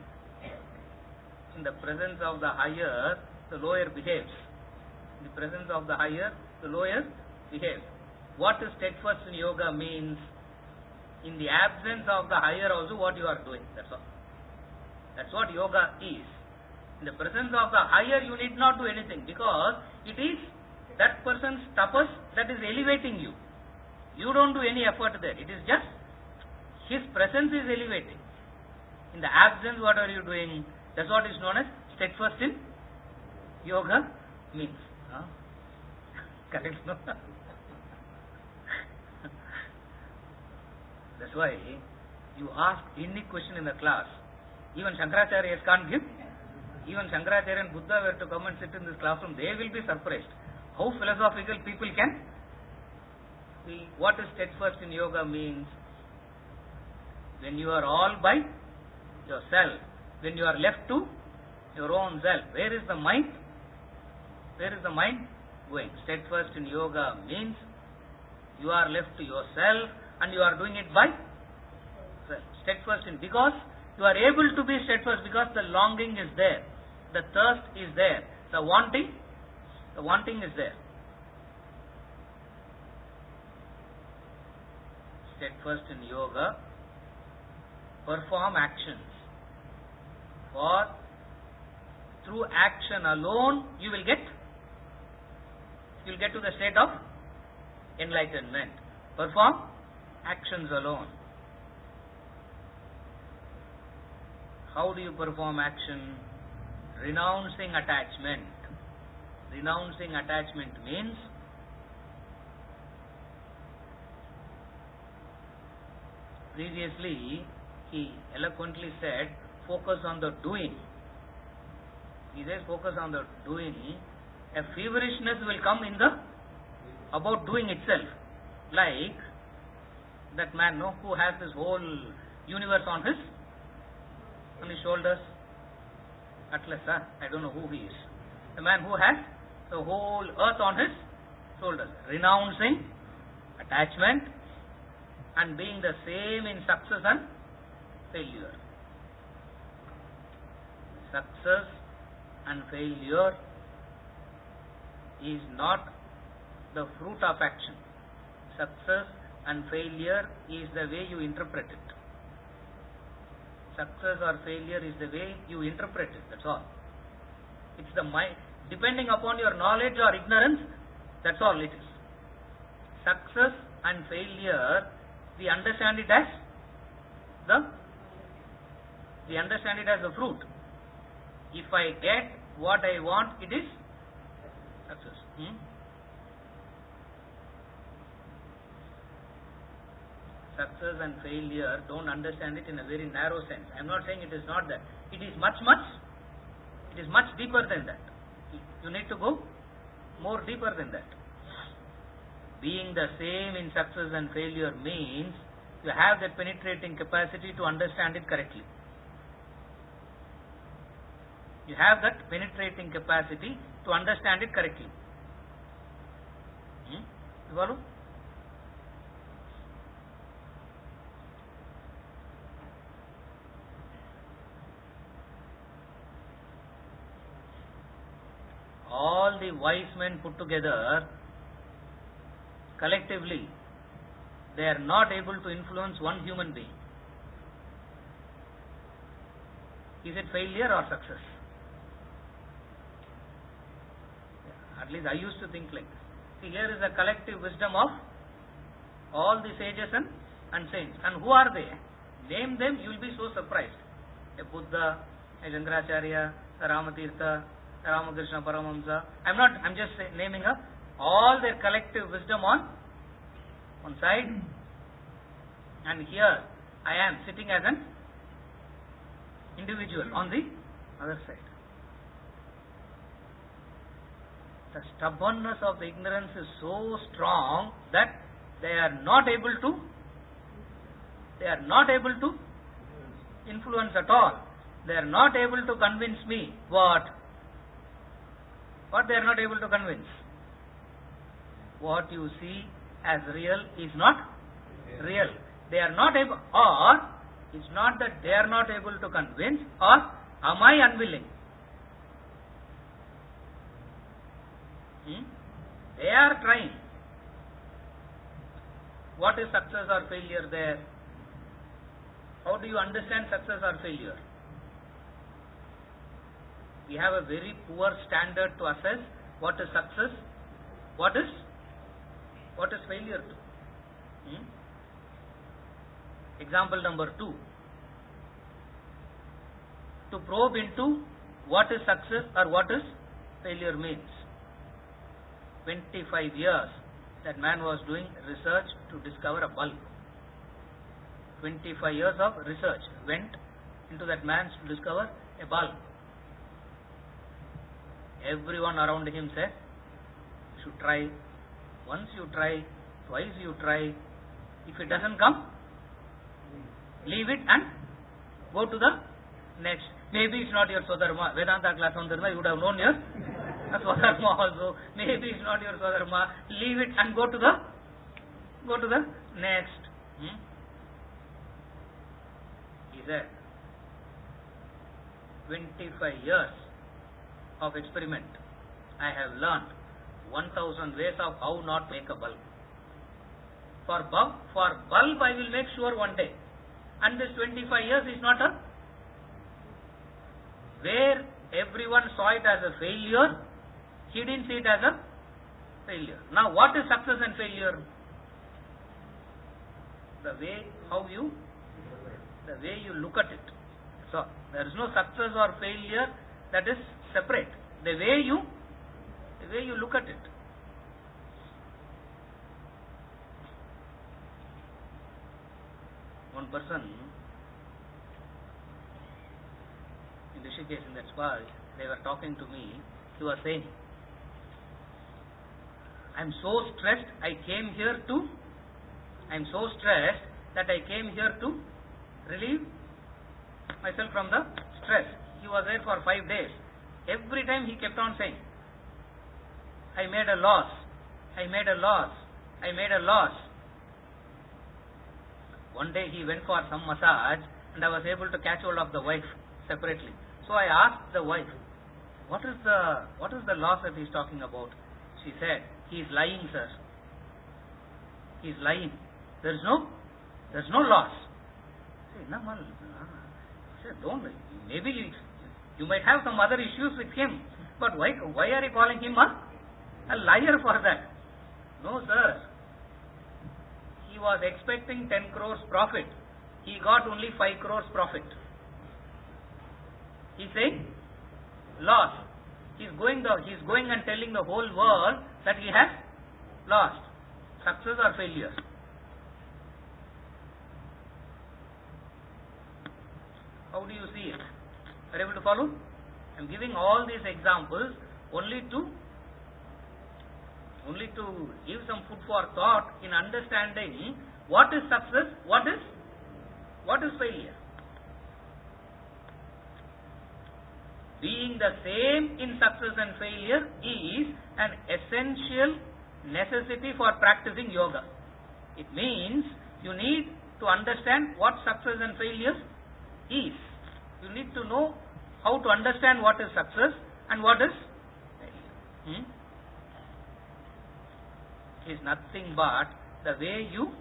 In the presence of the higher, the lower behaves. In the presence of the higher, the lower behaves. What is steadfast in yoga means? In the absence of the higher also what you are doing. That's all. That's what yoga is. In the presence of the higher you need not do anything, because it is that person's tapas that is elevating you. You don't do any effort there. It is just his presence is elevating. In the absence, what are you doing? That's what is known as steadfast in yoga means. Correct? No? That's why you ask any question in the class. Even Shankaracharya can't give. Even Shankaracharya and Buddha were to come and sit in this classroom, they will be surprised. How philosophical people can be. What is steadfast in yoga means? When you are all by yourself, when you are left to your own self, where is the mind? Where is the mind going? Steadfast in yoga means you are left to yourself and you are doing it by self. steadfast in, because you are able to be steadfast because the longing is there, the thirst is there, the wanting is there. Steadfast in yoga, perform actions, for through action alone you will get to the state of enlightenment. Perform actions alone. How do you perform action? Renouncing attachment. Renouncing attachment means previously he eloquently said focus on the doing. He says focus on the doing. A feverishness will come in the about doing itself. Like that man who has this whole universe on his shoulders. Atlas, I don't know who he is. The man who has the whole earth on his shoulders. Renouncing attachment and being the same in success and failure. Success and failure is not the fruit of action. Success and failure is the way you interpret it. Success or failure is the way you interpret it, that's all. It's the mind, depending upon your knowledge or ignorance, that's all it is. Success and failure, we understand it as the fruit. If I get what I want, it is success. Success and failure, don't understand it in a very narrow sense. I am not saying it is not that. It is much deeper than that. You need to go more deeper than that. Being the same in success and failure means you have that penetrating capacity to understand it correctly. You have that penetrating capacity to understand it correctly. You follow? All the wise men put together, collectively, they are not able to influence one human being. Is it failure or success? At least I used to think like this. See, here is the collective wisdom of all the sages and saints. And who are they? Name them, you will be so surprised. A Buddha, a Shankaracharya, a Ramatirtha, a Ramakrishna Paramahamsa. I'm just naming up all their collective wisdom on one side. And here I am sitting as an individual on the other side. The stubbornness of the ignorance is so strong that they are not able to influence at all. They are not able to convince me. What they are not able to convince? What you see as real is not real. They are not able, or it's not that they are not able to convince, or am I unwilling? They are trying. What is success or failure there? How do you understand success or failure? We have a very poor standard to assess what is success, what is failure. Example number 2. To probe into what is success or what is failure means. 25 years that man was doing research to discover a bulb. 25 years of research went into that man to discover a bulb. Everyone around him said, you should try. Once you try, twice you try. If it doesn't come, leave it and go to the next. Maybe it's not your Swadharma. Vedanta class on Dharma, you would have known your Swadharma also. Maybe it's not your Swadharma. Leave it and go to the next. said, 25 years of experiment, I have learned 1000 ways of how not make a bulb. For bulb I will make sure one day. And this 25 years is not a, where everyone saw it as a failure, he didn't see it as a failure. Now what is success and failure? The way you look at it. So there is no success or failure that is separate. The way you look at it. One person in Rishikesh, in that spa, they were talking to me. He was saying, I'm so stressed that I came here to relieve myself from the stress. He was there for 5 days. Every time he kept on saying, I made a loss. One day he went for some massage and I was able to catch hold of the wife separately. So I asked the wife, what is the loss that he is talking about? She said, he is lying, sir. He is lying. There is no loss. Say, no, don't. Maybe you might have some other issues with him, but why are you calling him a liar for that? No, sir. He was expecting 10 crores profit. He got only 5 crores profit. He's saying loss. He's going and telling the whole world that he has lost. Success or failure? How do you see it? Are you able to follow? I am giving all these examples only to give some food for thought in understanding what is success, what is failure. Being the same in success and failure is an essential necessity for practicing yoga. It means you need to understand what success and failure is. You need to know how to understand what is success and what is failure. It is nothing but the way you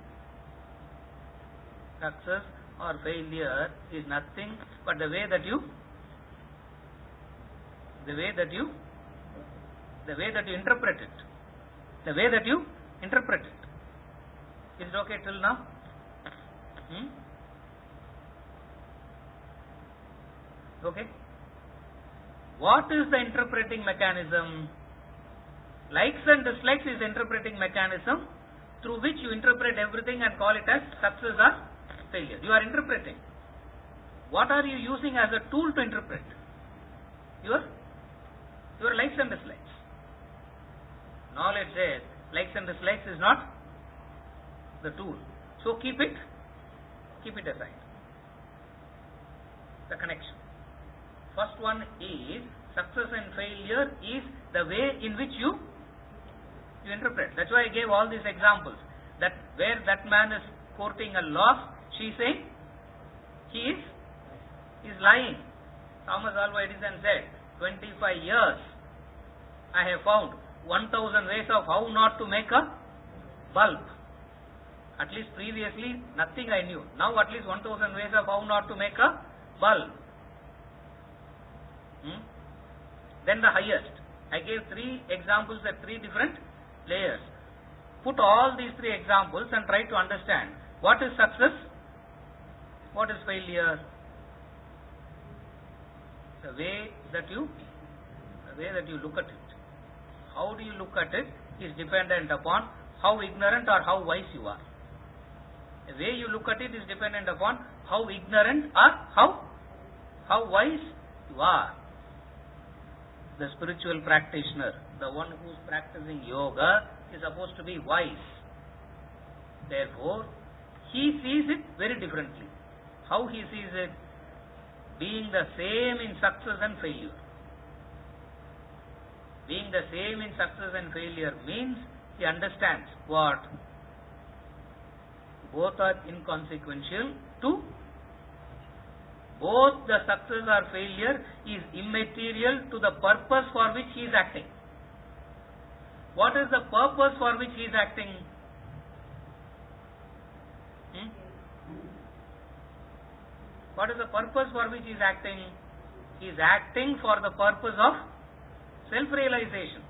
success or failure is nothing but the way that you interpret it. The way that you interpret it. Is it okay till now? Okay. What is the interpreting mechanism? Likes and dislikes is interpreting mechanism through which you interpret everything and call it as success or failure. You are interpreting. What are you using as a tool to interpret? Your likes and dislikes. Knowledge says likes and dislikes is not the tool. So keep it aside. The connection. First one is success and failure is the way in which you interpret. That's why I gave all these examples. That where that man is courting a loss, she is saying he is lying. Thomas Alva Edison said, 25 years I have found 1000 ways of how not to make a bulb. At least previously nothing I knew. Now at least 1000 ways of how not to make a bulb. Then the highest. I gave 3 examples at 3 different layers. Put all these 3 examples and try to understand what is success, what is failure. The way that you look at it. How do you look at it is dependent upon how ignorant or how wise you are. The way you look at it is dependent upon how ignorant or how wise you are. The spiritual practitioner, the one who is practicing yoga, is supposed to be wise. Therefore, he sees it very differently. How he sees it? Being the same in success and failure. Being the same in success and failure means he understands what? Both are inconsequential to both the success or failure is immaterial to the purpose for which he is acting. What is the purpose for which he is acting? What is the purpose for which he is acting? He is acting for the purpose of self-realization.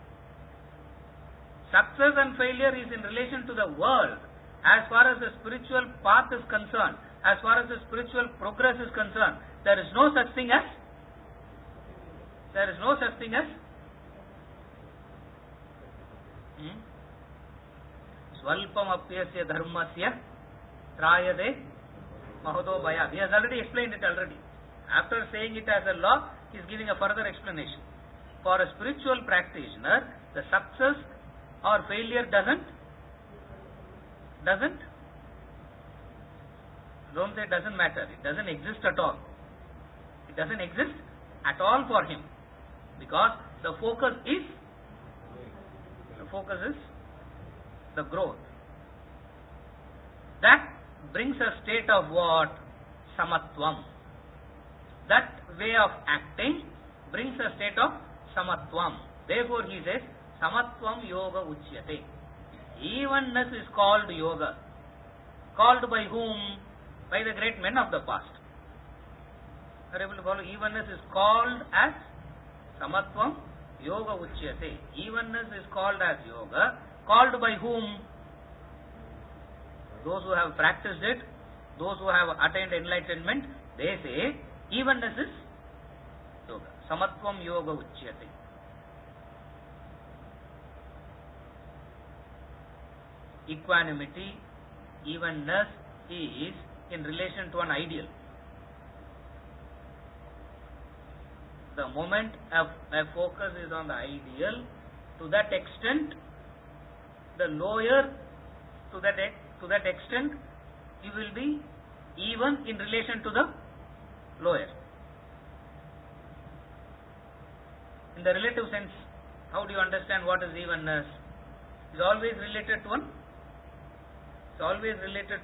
Success and failure is in relation to the world. As far as the spiritual path is concerned, as far as the spiritual progress is concerned, there is no such thing as Swalpam apyasya dharmasya trayade mahodo bhaya. He has already explained it already. After saying it as a law, he is giving a further explanation. For a spiritual practitioner, the success or failure don't say doesn't matter. It doesn't exist at all. It doesn't exist at all for him, because the focus is the growth. That brings a state of what? Samatvam. That way of acting brings a state of samatvam. Therefore he says, samatvam yoga uchyate. Evenness is called yoga. Called by whom? By the great men of the past. Are you able to follow? Evenness is called as samatvam yoga uchyate. Evenness is called as yoga. Called by whom? Those who have practiced it, those who have attained enlightenment, they say evenness is yoga. Samatvam yoga uchyate. Equanimity, evenness is in relation to an ideal. The moment a focus is on the ideal, to that extent, the lower, to that extent, you will be even in relation to the lower. In the relative sense, how do you understand what is evenness? It is always related to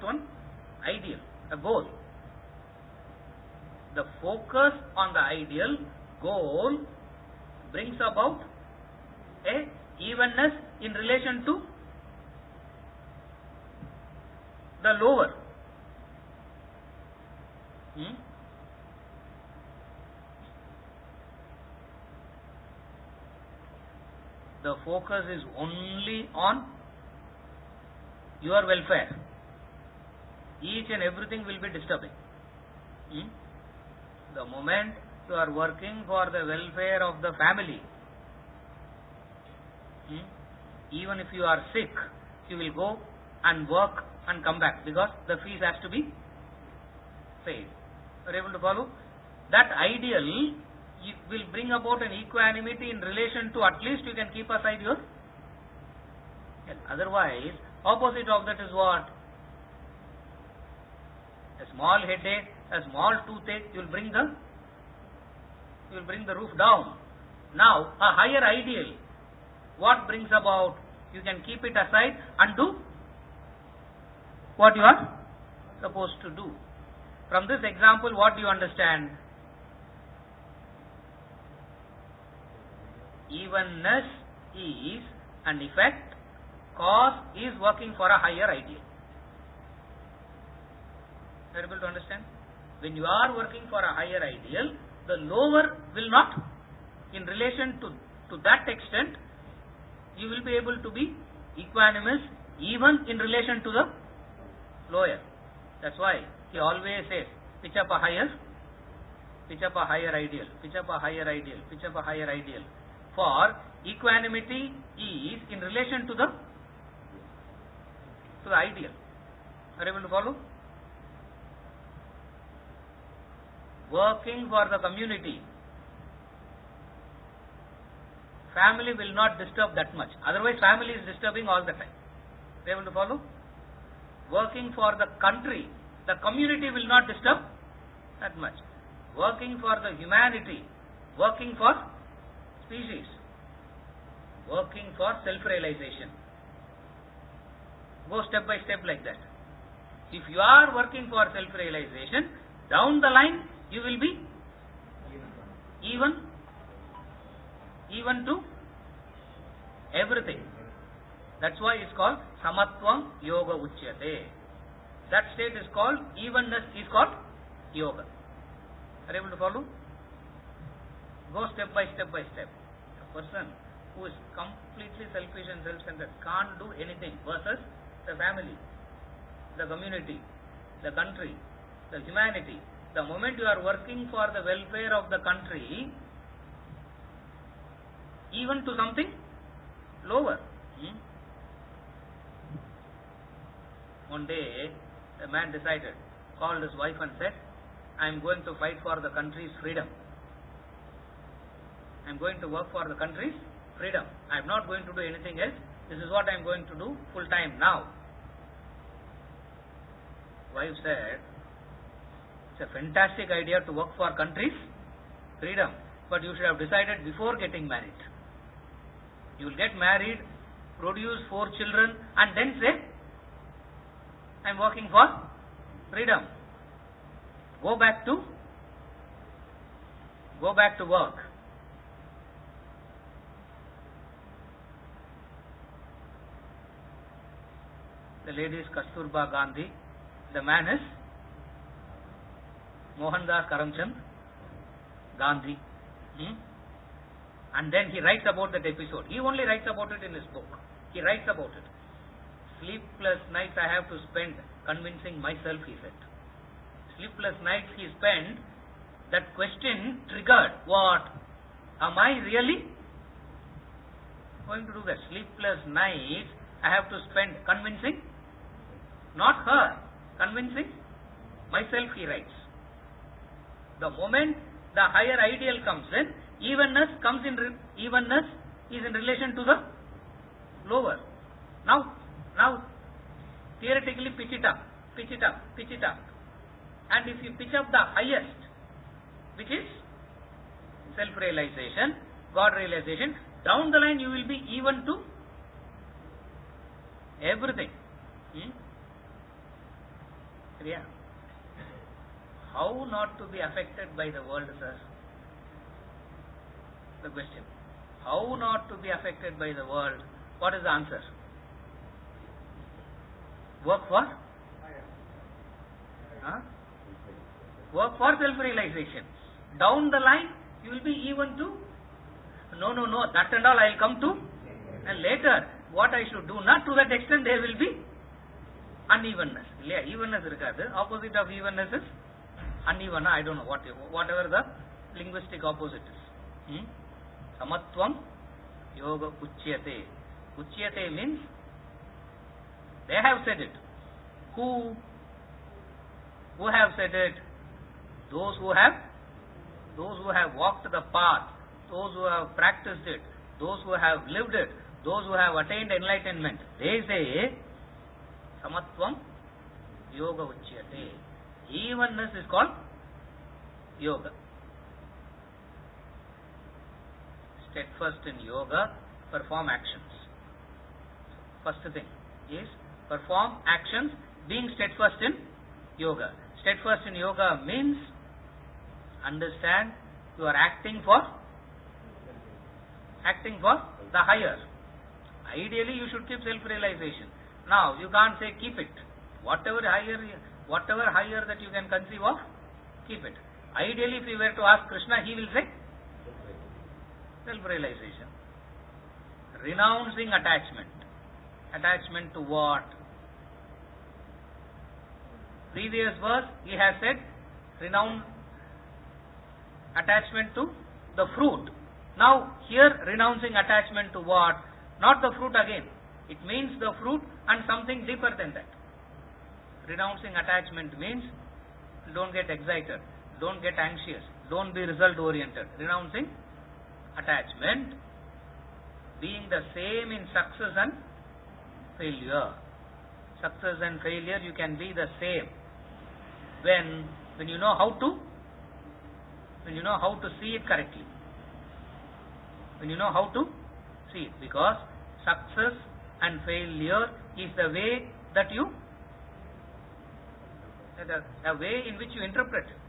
an ideal, a goal. The focus on the ideal goal brings about a evenness in relation to the lower. The focus is only on your welfare. Each and everything will be disturbing. The moment you are working for the welfare of the family, even if you are sick, you will go and work and come back, because the fees has to be paid. You are able to follow? That ideal will bring about an equanimity in relation to, at least you can keep aside your health. Otherwise, opposite of that is what? A small headache, a small toothache, you will bring the roof down. Now, a higher ideal, what brings about? You can keep it aside and do what you are supposed to do. From this example, what do you understand? Evenness is an effect, cause is working for a higher ideal. Are you able to understand? When you are working for a higher ideal, the lower will not, in relation to that extent, you will be able to be equanimous even in relation to the lower. That's why he always says, pitch up a higher ideal, pitch up a higher ideal, pitch up a higher ideal. For equanimity is in relation to the ideal. Are you able to follow? Working for the community, family will not disturb that much. Otherwise, family is disturbing all the time. Are you able to follow? Working for the country, the community will not disturb that much. Working for the humanity, working for species, working for self-realization. Go step by step like that. If you are working for self-realization, down the line you will be even to everything. That's why it's called samatvam yoga uchyate. That state is called evenness, is called yoga. Are you able to follow? Go step by step by step. A person who is completely selfish and self-centered can't do anything versus the family, the community, the country, the humanity. The moment you are working for the welfare of the country, even to something lower. One day, a man decided, called his wife and said, I am going to fight for the country's freedom. I am going to work for the country's freedom. I am not going to do anything else. This is what I am going to do full time now. Wife said, it's a fantastic idea to work for country's freedom, but you should have decided before getting married. You will get married, produce 4 children, and then say, I am working for freedom. Go back to work. The lady is Kasturba Gandhi. The man is Mohandas Karamchand Gandhi. And then he writes about that episode. He only writes about it in his book. He writes about it. Sleepless nights I have to spend convincing myself, he said. Sleepless nights he spent, that question triggered. What? Am I really going to do that? Sleepless nights I have to spend convincing, not her, convincing myself, he writes. The moment the higher ideal comes in, evenness is in relation to the lower. Now theoretically pitch it up. And if you pitch up the highest, which is self-realization, God realization, down the line you will be even to everything. Yeah. How not to be affected by the world, sir? The question. How not to be affected by the world? What is the answer? Work for? Work for self-realization. Down the line, you will be even to, no, that and all I will come to, and later, what I should do, not to that extent, there will be unevenness. Yeah, evenness irukadu. Opposite of evenness is uneven. I don't know, whatever the linguistic opposite is. Samatvam yoga uchyate. Uchyate means, they have said it. Who have said it? Those who have walked the path, those who have practiced it, those who have lived it, those who have attained enlightenment. They say, Samatvam yoga uchyate. Evenness is called yoga. Steadfast in yoga, perform actions. First thing is perform actions, being steadfast in yoga. Steadfast in yoga means understand you are acting for the higher. Ideally you should keep self-realization. Now you can't say keep it. Whatever higher that you can conceive of, keep it. Ideally if you were to ask Krishna, he will say self-realization. Renouncing attachment. Attachment to what? Previous verse he has said renounce attachment to the fruit. Now here renouncing attachment to what? Not the fruit again. It means the fruit and something deeper than that. Renouncing attachment means don't get excited, don't get anxious, don't be result oriented. Renouncing attachment, being the same in success and failure. Success and failure you can be the same when you know how to see it correctly. When you know how to see it, because success and failure is the way that the way in which you interpret it.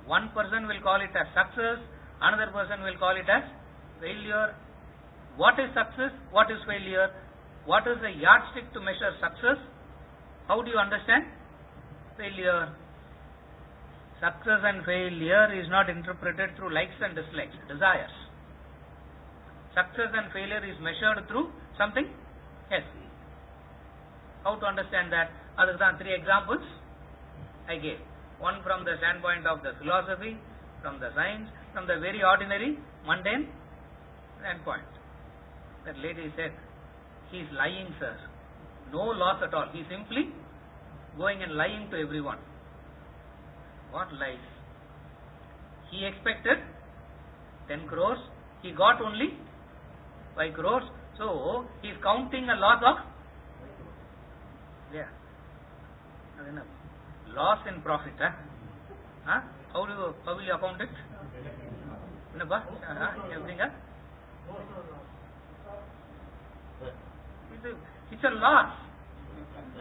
One person will call it as success, another person will call it as failure. What is success? What is failure? What is the yardstick to measure success? How do you understand failure? Success and failure is not interpreted through likes and dislikes, desires. Success and failure is measured through something? Yes. How to understand that? Other than 3 examples I gave. One from the standpoint of the philosophy, from the science, from the very ordinary, mundane standpoint. That lady said, he is lying, sir. No loss at all. He is simply going and lying to everyone. What lies? He expected 10 crores. He got only 5 crores. So, he is counting a loss of, loss in profit. How will you account it? Everything? It's a loss.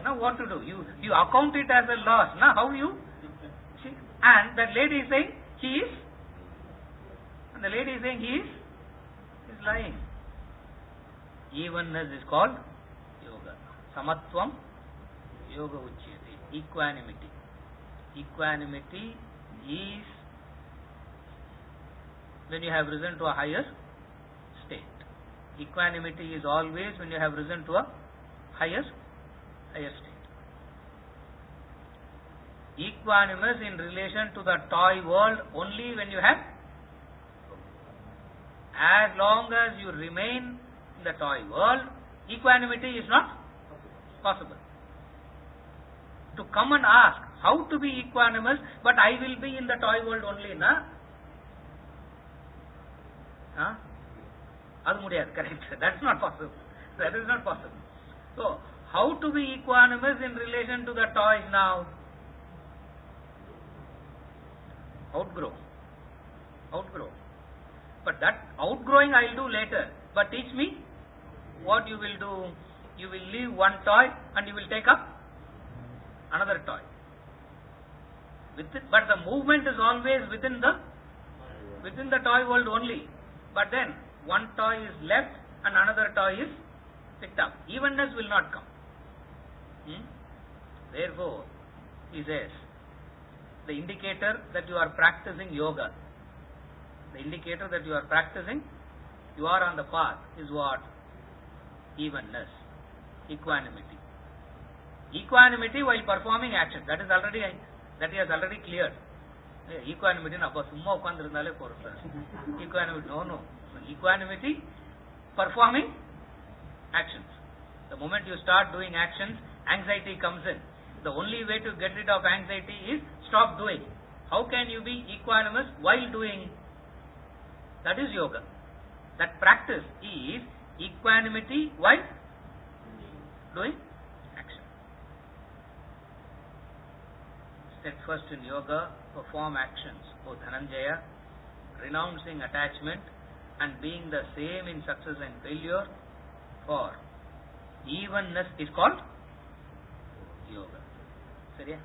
Now what to do? You account it as a loss. Now how you see? And that lady is saying he is, and the lady is saying he is lying. Evenness is called yoga. Samatvam yoga uchyate. Equanimity. Equanimity is when you have risen to a higher state. Equanimity is always when you have risen to a higher state. Equanimous in relation to the toy world only when you have, as long as you remain in the toy world, equanimity is not possible. To come and ask how to be equanimous, but I will be in the toy world only, na? Adu mudiyadu, correct. That's not possible. That is not possible. So, how to be equanimous in relation to the toys now? Outgrow. But that outgrowing I will do later. But teach me what you will do. You will leave one toy and you will take up another toy. But the movement is always within the toy world only. But then one toy is left and another toy is picked up. Evenness will not come. Therefore, he says, the indicator that you are practicing yoga, the indicator that you are practicing, you are on the path, is what? Evenness, equanimity. Equanimity while performing action. That he has already cleared. Equanimity, equanimity, no. Equanimity, performing actions. The moment you start doing actions, anxiety comes in. The only way to get rid of anxiety is stop doing. How can you be equanimous while doing? That is yoga. That practice is equanimity while doing action. Steadfast in yoga, perform actions. O Dhananjaya, renouncing attachment and being the same in success and failure, for evenness is called yoga. Seriya?